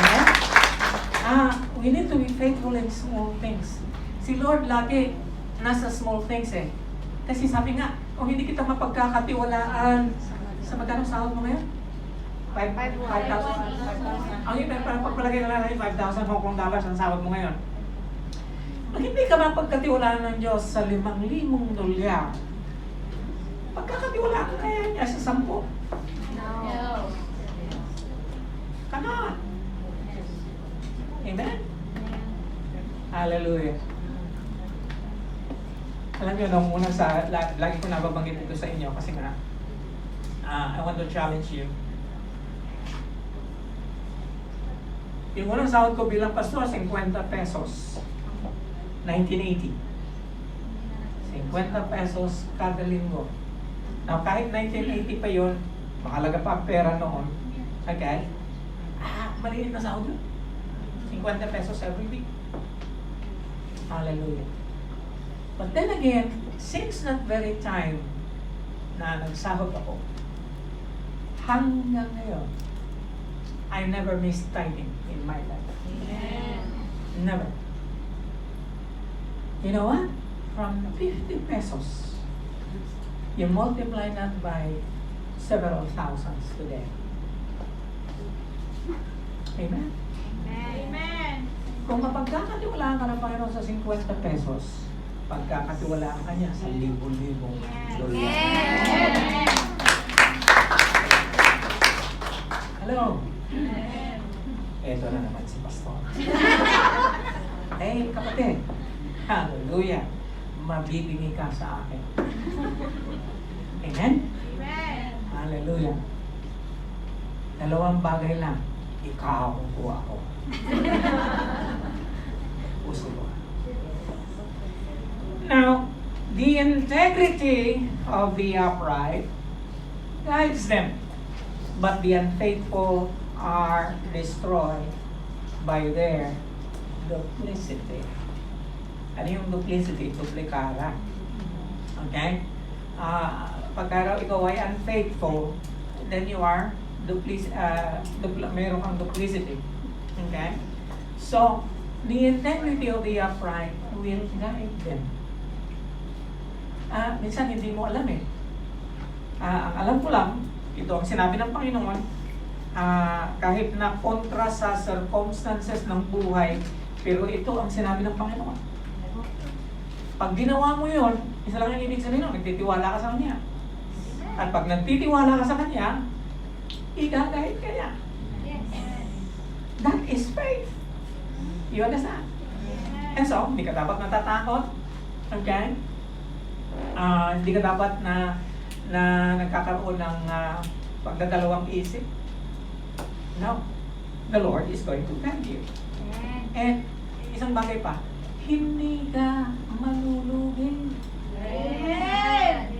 Amen? We need to be faithful in small things. Si Lord lagi nasa small things eh. Kasi sabi nga, kung hindi kita mapagkakatiwalaan, sa magkano sahod mo ngayon? 5,000? Ang ibig, parang pagpalagay na lang 5,000 Hong Kong dollars ang sahod mo ngayon. Pag hindi ka mapagkatiwalaan ng Diyos sa 5,000 dolyar, pagkakatiwalaan ka kaya niya sa 10. No. Cannot. Amen? Hallelujah. Alam niyo, nung una lagi ko nababanggit ito sa inyo kasi nga, I want to challenge you. Yung unang sahod ko bilang pastor, 50 pesos. 1980. 50 pesos kada linggo. Now, kahit 1980 pa yun, mahalaga pa ang pera noon. Okay? Maliit na sahod yun. 50 pesos every week. Hallelujah. But then again, since that very time na nagsahod ako, hanggang ngayon, I never missed tithing in my life. Amen. Never. You know what? From 50 pesos, you multiply that by several thousands today. Amen? Amen. Kung mapagkakatiwalaan ka ng Panginoon sa 50 pesos, pagkakatiwalaan ka niya sa libo-libong dolyar. Amen. Hello? Eto na naman si Pastor. Hey, kapatid. Hallelujah. Mabibigay ka sa akin. Amen? Amen. Hallelujah. Dalawang bagay lang. Ikaw o ako. Puso ko. Now, the integrity of the upright guides them, but the unfaithful are destroyed by their duplicity. Ano yung duplicity? Duplikara. Okay? Pagka raw ikaw ay unfaithful, then you are meron kang duplicity. Okay? So, the integrity of the upright will guide them. Minsan hindi mo alam eh. Ang alam ko lang, ito ang sinabi ng Panginoon, kahit na kontra sa circumstances ng buhay, pero ito ang sinabi ng Panginoon. Pag ginawa mo yun, isa lang ang ibig sabihin nun, nagtitiwala ka sa Kanya. At pag nagtitiwala ka sa Kanya, igagahit ka niya. That is faith. You understand? And so, hindi ka dapat natatakot. Okay? Hindi ka dapat na nagkakaroon ng pagdadalawang isip. No. The Lord is going to guide you. And isang bagay pa, hindi ka malulugi. Amen.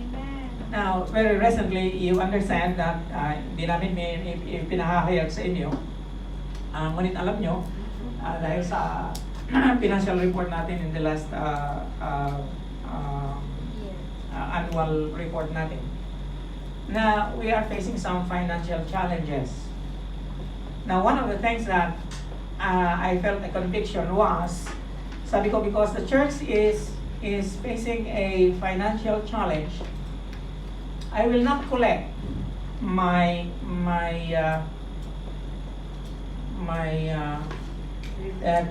Now, very recently, you understand that di namin may pinahahayag sa inyo. Ngunit alam nyo, dahil sa financial report natin in the last annual report natin, na we are facing some financial challenges. Now, one of the things that I felt a conviction was, sabi ko, because the church is facing a financial challenge, I will not collect my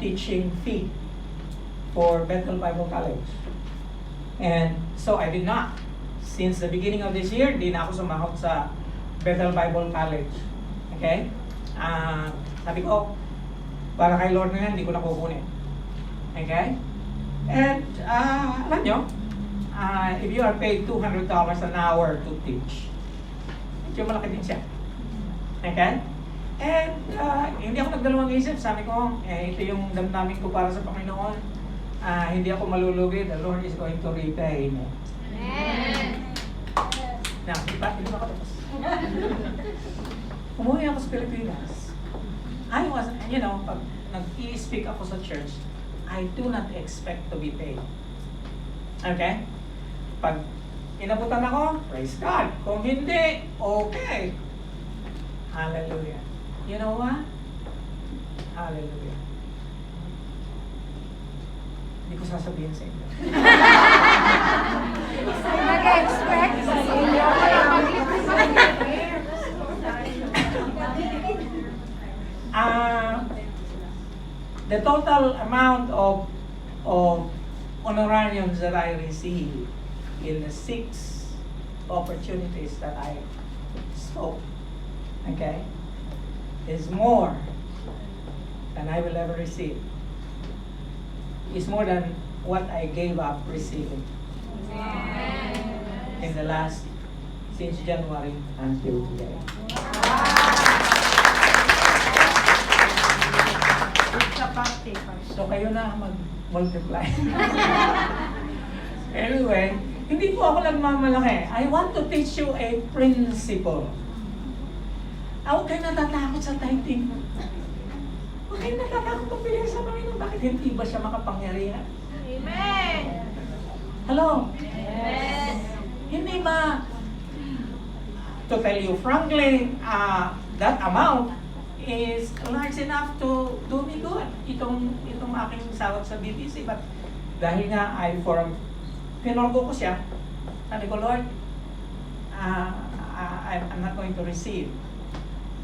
teaching fee for Bethel Bible College. And so I did not. Since the beginning of this year, di na ako sumahod sa Bethel Bible College. Okay? Sabi ko, para kay Lord na yan, hindi ko na kukunin. Okay? And alam nyo, if you are paid $200 an hour to teach, medyo malaki din siya. Okay? And hindi ako nagdalawang isip. Sabi ko, ito yung damdamin ko para sa Panginoon. Hindi ako malulugi. The Lord is going to repay me. Amen. Now, hindi ba ako tapos? Umuwi ako sa Pilipinas. I was, pag nag-i-speak ako sa church, I do not expect to be paid. Okay? Pag inabutan ako, praise God. Kung hindi, okay. Hallelujah. You know what? Hallelujah. Hindi ko sasabihin sa inyo. Nag-expect sa inyo. The total amount of honorariums that I received in the 6 opportunities that I spoke, okay, is more than I will ever receive. Is more than what I gave up receiving in the last, since January until today. So kayo na mag-multiply. Anyway, hindi po ako nagmamalaki. I want to teach you a principle. Huwag kayo natatakot sa tithing. Huwag kayo natatakot pagpili sa Panginoon. Bakit hindi ba siya makapangyarihan? Amen. Hello? Yes. Hindi ba, to tell you frankly, that amount is large enough to do me good. Itong aking sahod sa BBC. But dahil nga pinorgo ko siya, sabi ko, Lord, I'm not going to receive.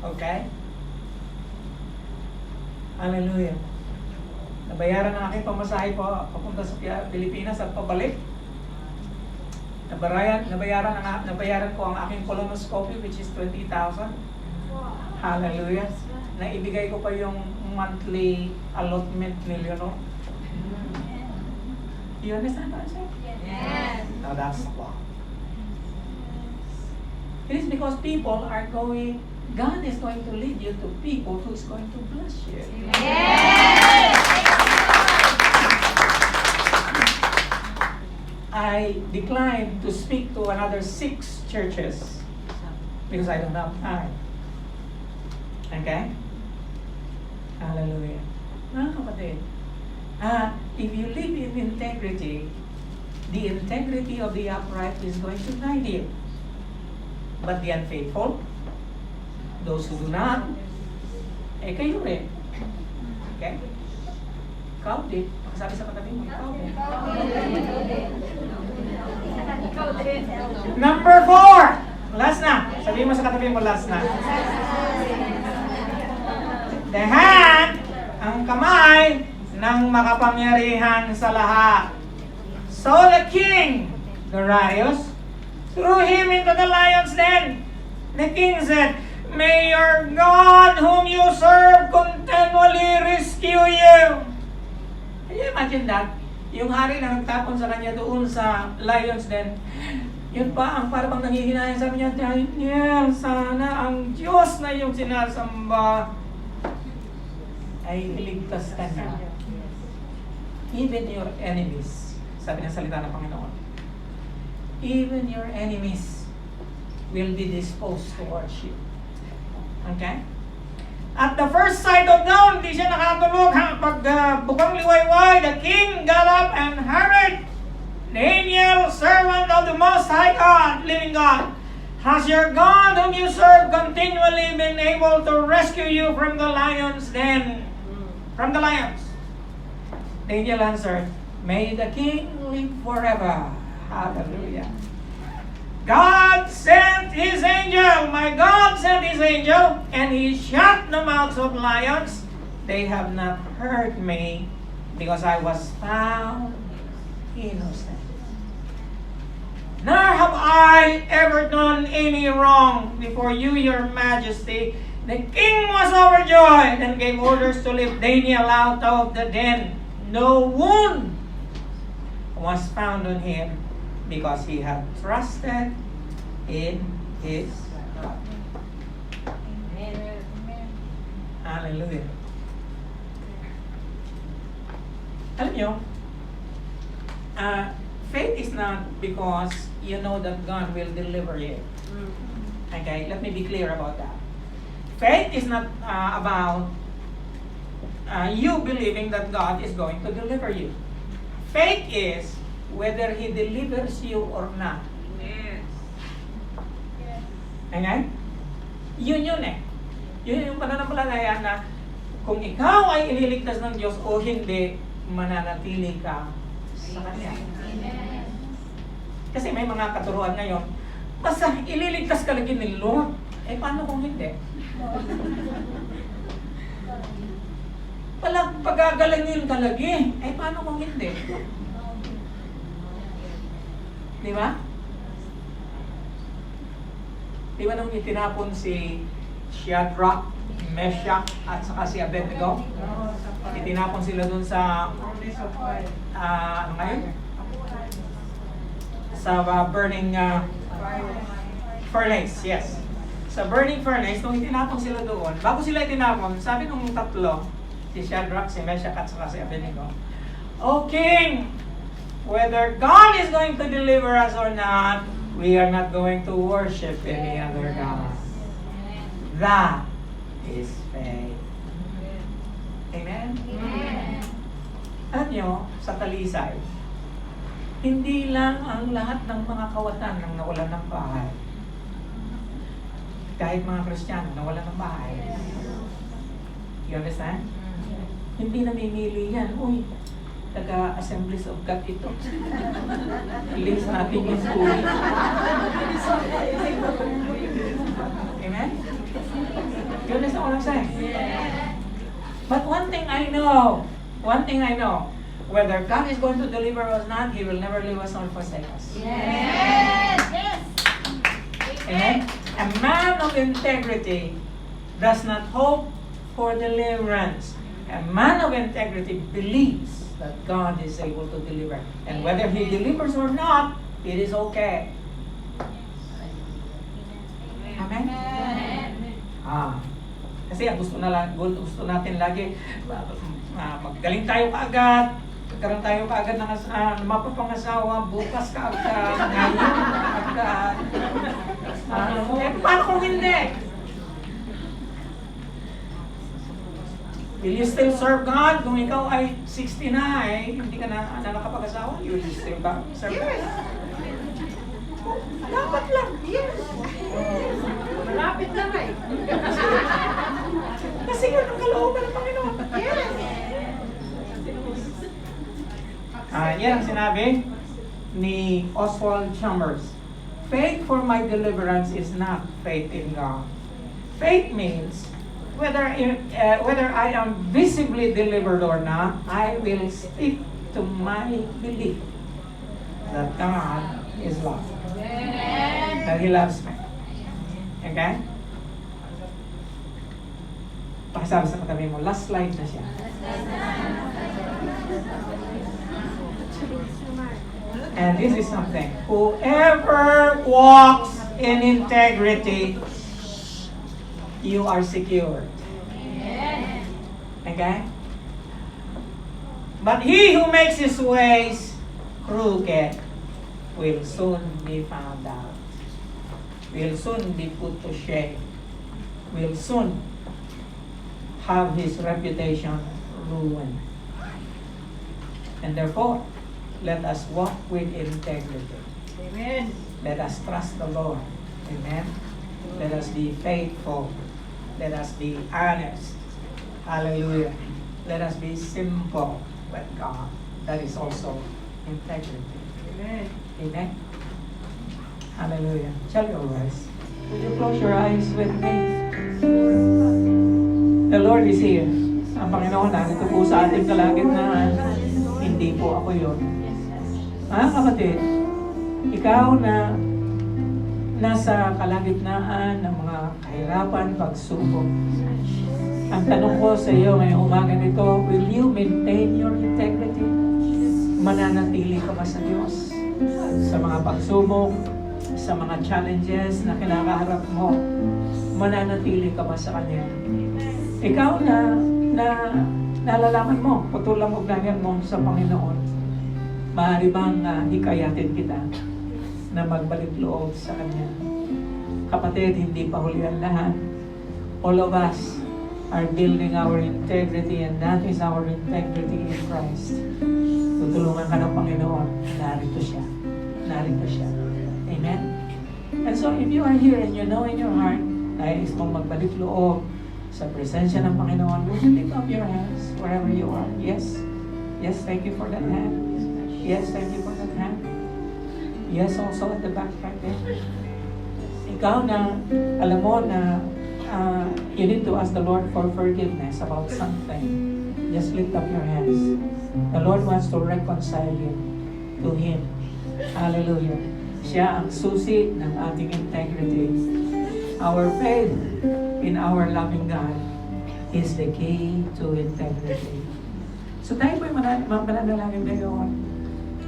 Okay? Hallelujah. Nabayaran ang aking pamasahe po papunta sa Pilipinas at pabalik. Nabayaran ko ang aking colonoscopy, which is 20,000. Hallelujah. Naibigay ko pa yung monthly allotment nila, no? You understand what I'm saying? Yes. Now that's wow. It is because people are going, God is going to lead you to people who is going to bless you. Yes. I declined to speak to another 6 churches because I don't have time. Okay? Hallelujah. Mga kapatid, if you live in integrity, the integrity of the upright is going to guide you. But the unfaithful, those who do not, kayo rin. Okay? Ikaw din. Sabi sa katabi mo, ikaw din. Number 4. Last na. Sabihin mo sa katabi mo, last na. The hand, ang kamay ng makapangyarihan sa lahat. So the king, Darius, threw him into the lion's den. The king said, "May your God whom you serve continually rescue you." Can you imagine that? Yung hari na nagtapon sa kanya doon sa lion's den, Yun pa ang parang nangihinayang, sabi niya, Daniel, sana ang Diyos na iyong sinasamba ay iligtas ka na. Even your enemies, sabi ng salita ng Panginoon, even your enemies will be disposed towards you. Okay? At the first sight of dawn, hindi siya nakatulog. Pag bukang liwayway, the king got up and hurried. Daniel, servant of the Most High God, living God, has your God whom you serve continually been able to rescue you from the lions den? From the lions. Daniel answered, may the king live forever. Hallelujah. God sent his angel, my God sent his angel, and he shut the mouths of lions. They have not hurt me because I was found innocent. Nor have I ever done any wrong before you, your majesty. The king was overjoyed and gave orders to lift Daniel out of the den. No wound was found on him because he had trusted in his God. Hallelujah. Alam nyo, faith is not because you know that God will deliver you. Okay, let me be clear about that. Faith is not about you believing that God is going to deliver you. Faith is whether He delivers you or not. Okay? Yun eh. Yun yung pananampalataya na kung ikaw ay ililigtas ng Diyos o hindi, mananatili ka sa Kanya. Kasi may mga katuruan ngayon, basta ililigtas ka lagi ni Lord. Eh, paano kung hindi? Pagagalangin ka lagi. Eh, paano kung hindi? Di ba? Di ba nung itinapon si Shadrach, Meshach, at saka si Abednego? Itinapon sila dun sa, ano ngayon? Sa burning furnace, yes. Sa burning furnace, nung itinapon sila doon, bago sila itinapon, sabi nung tatlo, si Shadrach, si Meshach, at saka si Abednego, O King, whether God is going to deliver us or not, we are not going to worship any other God. That is faith. Amen? Amen. Alam nyo, sa Talisay, hindi lang ang lahat ng mga kawatan ng nawalan ng bahay. Kahit mga Kristiyano, nawalan ng bahay. You understand? Hindi namimili yan. Uy, taga-Assemblies of God ito. Links natin yung school. Amen? You understand what I'm saying? But one thing I know, whether God is going to deliver us or not, He will never leave us nor forsake us. Yes. Yes. Amen? A man of integrity does not hope for deliverance. A man of integrity believes that God is able to deliver. And whether He delivers or not, it is okay. Amen? Kasi gusto natin lagi magaling tayo kaagad, magkaroon tayo kaagad ng mapapangasawa, bukas kaagad, ngayon kaagad. Paano kung hindi? Will you still serve God kung ikaw ay 60 na hindi ka na nakapag-asawa? You will still serve God? Dapat lang. Yes. Malapit na nga eh. Kasi yun ang kalooban ng Panginoon. Yes. Yan ang sinabi ni Oswald Chambers. Faith for my deliverance is not faith in God. Faith means whether I am visibly delivered or not, I will stick to my belief that God is love. That He loves me. Okay? Pakisabi sa katabi mo, last slide na siya. And this is something. Whoever walks in integrity, you are secured. Okay? But he who makes his ways crooked will soon be found out. Will soon be put to shame. Will soon have his reputation ruined. And therefore, let us walk with integrity. Amen. Let us trust the Lord. Amen. Let us be faithful. Let us be honest. Hallelujah. Let us be simple with God. That is also integrity. Amen. Amen. Hallelujah. Shall you rise? Will you close your eyes with me? The Lord is here. Ang Panginoon narito po sa ating kalagitnaan. Hindi po ako yun. Mga kapatid, ikaw na nasa kalagitnaan ng mga kahirapan, pagsubok. Ang tanong ko sa iyo ngayong umaga nito, will you maintain your integrity? Mananatili ka ba sa Diyos? Sa mga pagsubok, sa mga challenges na kinakaharap mo, mananatili ka ba sa Kanya? Ikaw na nalalaman mo, putulang ugnayan mo sa Panginoon, maaari bang hikayatin kita na magbalik loob sa Kanya? Kapatid, hindi pa huli ang lahat. All of us are building our integrity, and that is our integrity in Christ. Tutulungan ka ng Panginoon, narito siya. Narito siya. Amen? And so, if you are here and you know in your heart, nais mong magbalik loob sa presensya ng Panginoon, would you lift up your hands wherever you are? Yes? Yes, thank you for that hand. Yes, thank you for that hand. Yes, also at the back right there. Ikaw na, alam mo na you need to ask the Lord for forgiveness about something. Just lift up your hands. The Lord wants to reconcile you to Him. Hallelujah. Siya ang susi ng ating integrity. Our faith in our loving God is the key to integrity. So tayo po'y mananalangin ngayon.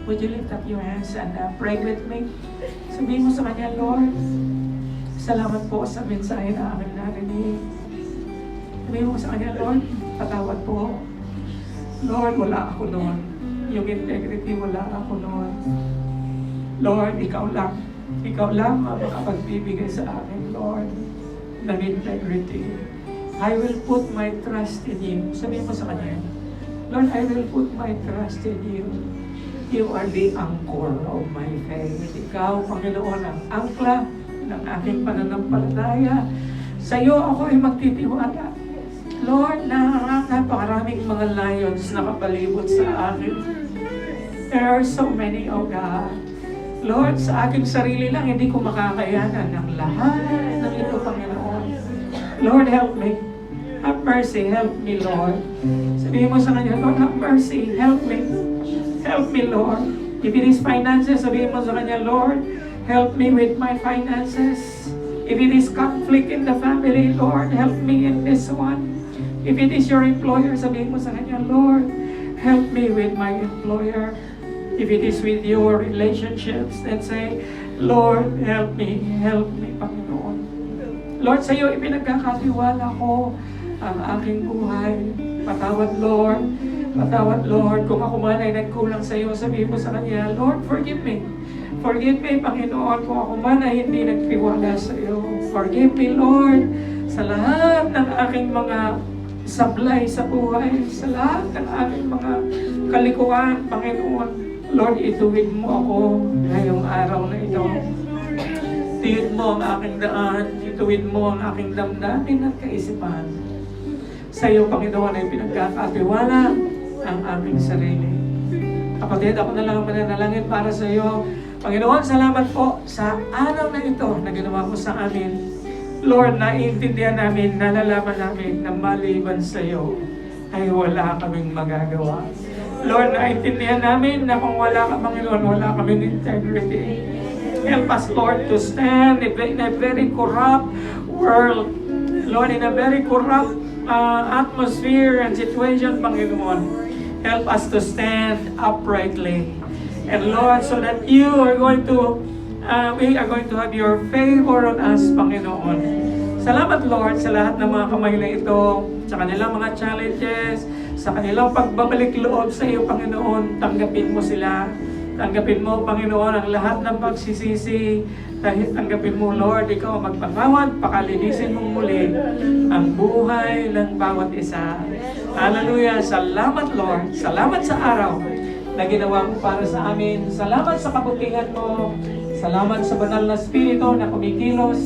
Would you lift up your hands and pray with me? Sabihin mo sa Kanya, Lord, salamat po sa mensahe na aking narinig. Sabihin mo sa Kanya, Lord, patawad po. Lord, wala ako noon. Yung integrity, wala ako noon. Lord, Ikaw lang. Ikaw lang ang makapagbibigay sa akin, Lord, ng integrity. I will put my trust in You. Sabihin mo sa Kanya, Lord, I will put my trust in You. You are the anchor of my faith. Ikaw, Panginoon, ang angkla ng aking pananampalataya. Sa iyo ako ay magtitiwala. Lord, napakaraming mga lions na kapalibot sa akin. There are so many, oh God. Lord, sa aking sarili lang, hindi ko makakayanan ng lahat ng ito, Panginoon. Lord, help me. Have mercy. Help me, Lord. Sabihin mo sa Kanya, Lord, have mercy. Help me. Help me, Lord. If it is finances, sabihin mo sa Kanya, Lord, help me with my finances. If it is conflict in the family, Lord, help me in this one. If it is your employer, sabihin mo sa Kanya, Lord, help me with my employer. If it is with your relationships, then say, Lord, help me, Panginoon. Lord, sa iyo ipinagkakatiwala ko ang aking buhay. Patawad, Lord. Patawad, Lord. Kung ako man ay nagkulang sa iyo, sabihin mo sa Kanya, Lord, forgive me. Forgive me, Panginoon, kung ako man ay hindi nagtiwala sa iyo. Forgive me, Lord, sa lahat ng aking mga sablay sa buhay, sa lahat ng aking mga kalikuan, Panginoon. Lord, ituwid mo ako ngayong araw na ito. Ituwid mo ang aking daan, ituwid mo ang aking damdamin at kaisipan. Sa iyo, Panginoon, ay pinagkakatiwala ang aming sarili. Kapatid, ako na lang mananalangin para sa iyo. Panginoon, salamat po sa araw na ito na ginawa mo sa amin. Lord, naiintindihan namin, nalalaman namin na maliban sa iyo ay wala kaming magagawa. Lord, naiintindihan namin na kung wala ka, Panginoon, wala kaming integrity. Help us, Lord, to stand in a very corrupt world. Lord, in a very corrupt atmosphere and situation, Panginoon. Help us to stand uprightly. And Lord, so that you are going to, we are going to have your favor on us, Panginoon. Salamat, Lord, sa lahat ng mga kamay na ito, sa kanilang mga challenges, sa kanilang pagbabalik loob sa iyo, Panginoon. Tanggapin mo sila. Tanggapin mo, Panginoon, ang lahat ng pagsisisi. Tanggapin mo, Lord, ikaw ang magpatawad, pakalinisin mong muli ang buhay ng bawat isa. Hallelujah. Salamat, Lord. Salamat sa araw na ginawa mo para sa amin. Salamat sa kabutihan mo. Salamat sa banal na spirito na kumikilos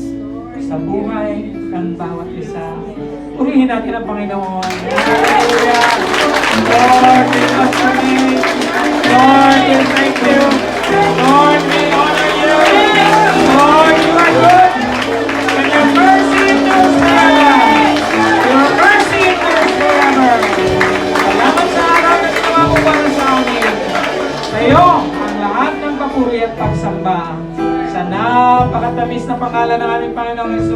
sa buhay ng bawat isa. Purihin natin ang Panginoon. Hallelujah. Lord, we bless your name. Lord, we thank you. Lord, we honor you. Lord, you are good. And your mercy endures forever. Your mercy endures forever. Salamat sa araw na ginawa mo para sa amin. Sa iyo, ang lahat ng papuri at pagsamba sa napakatamis na pangalan ng aming Panginoong Hesus.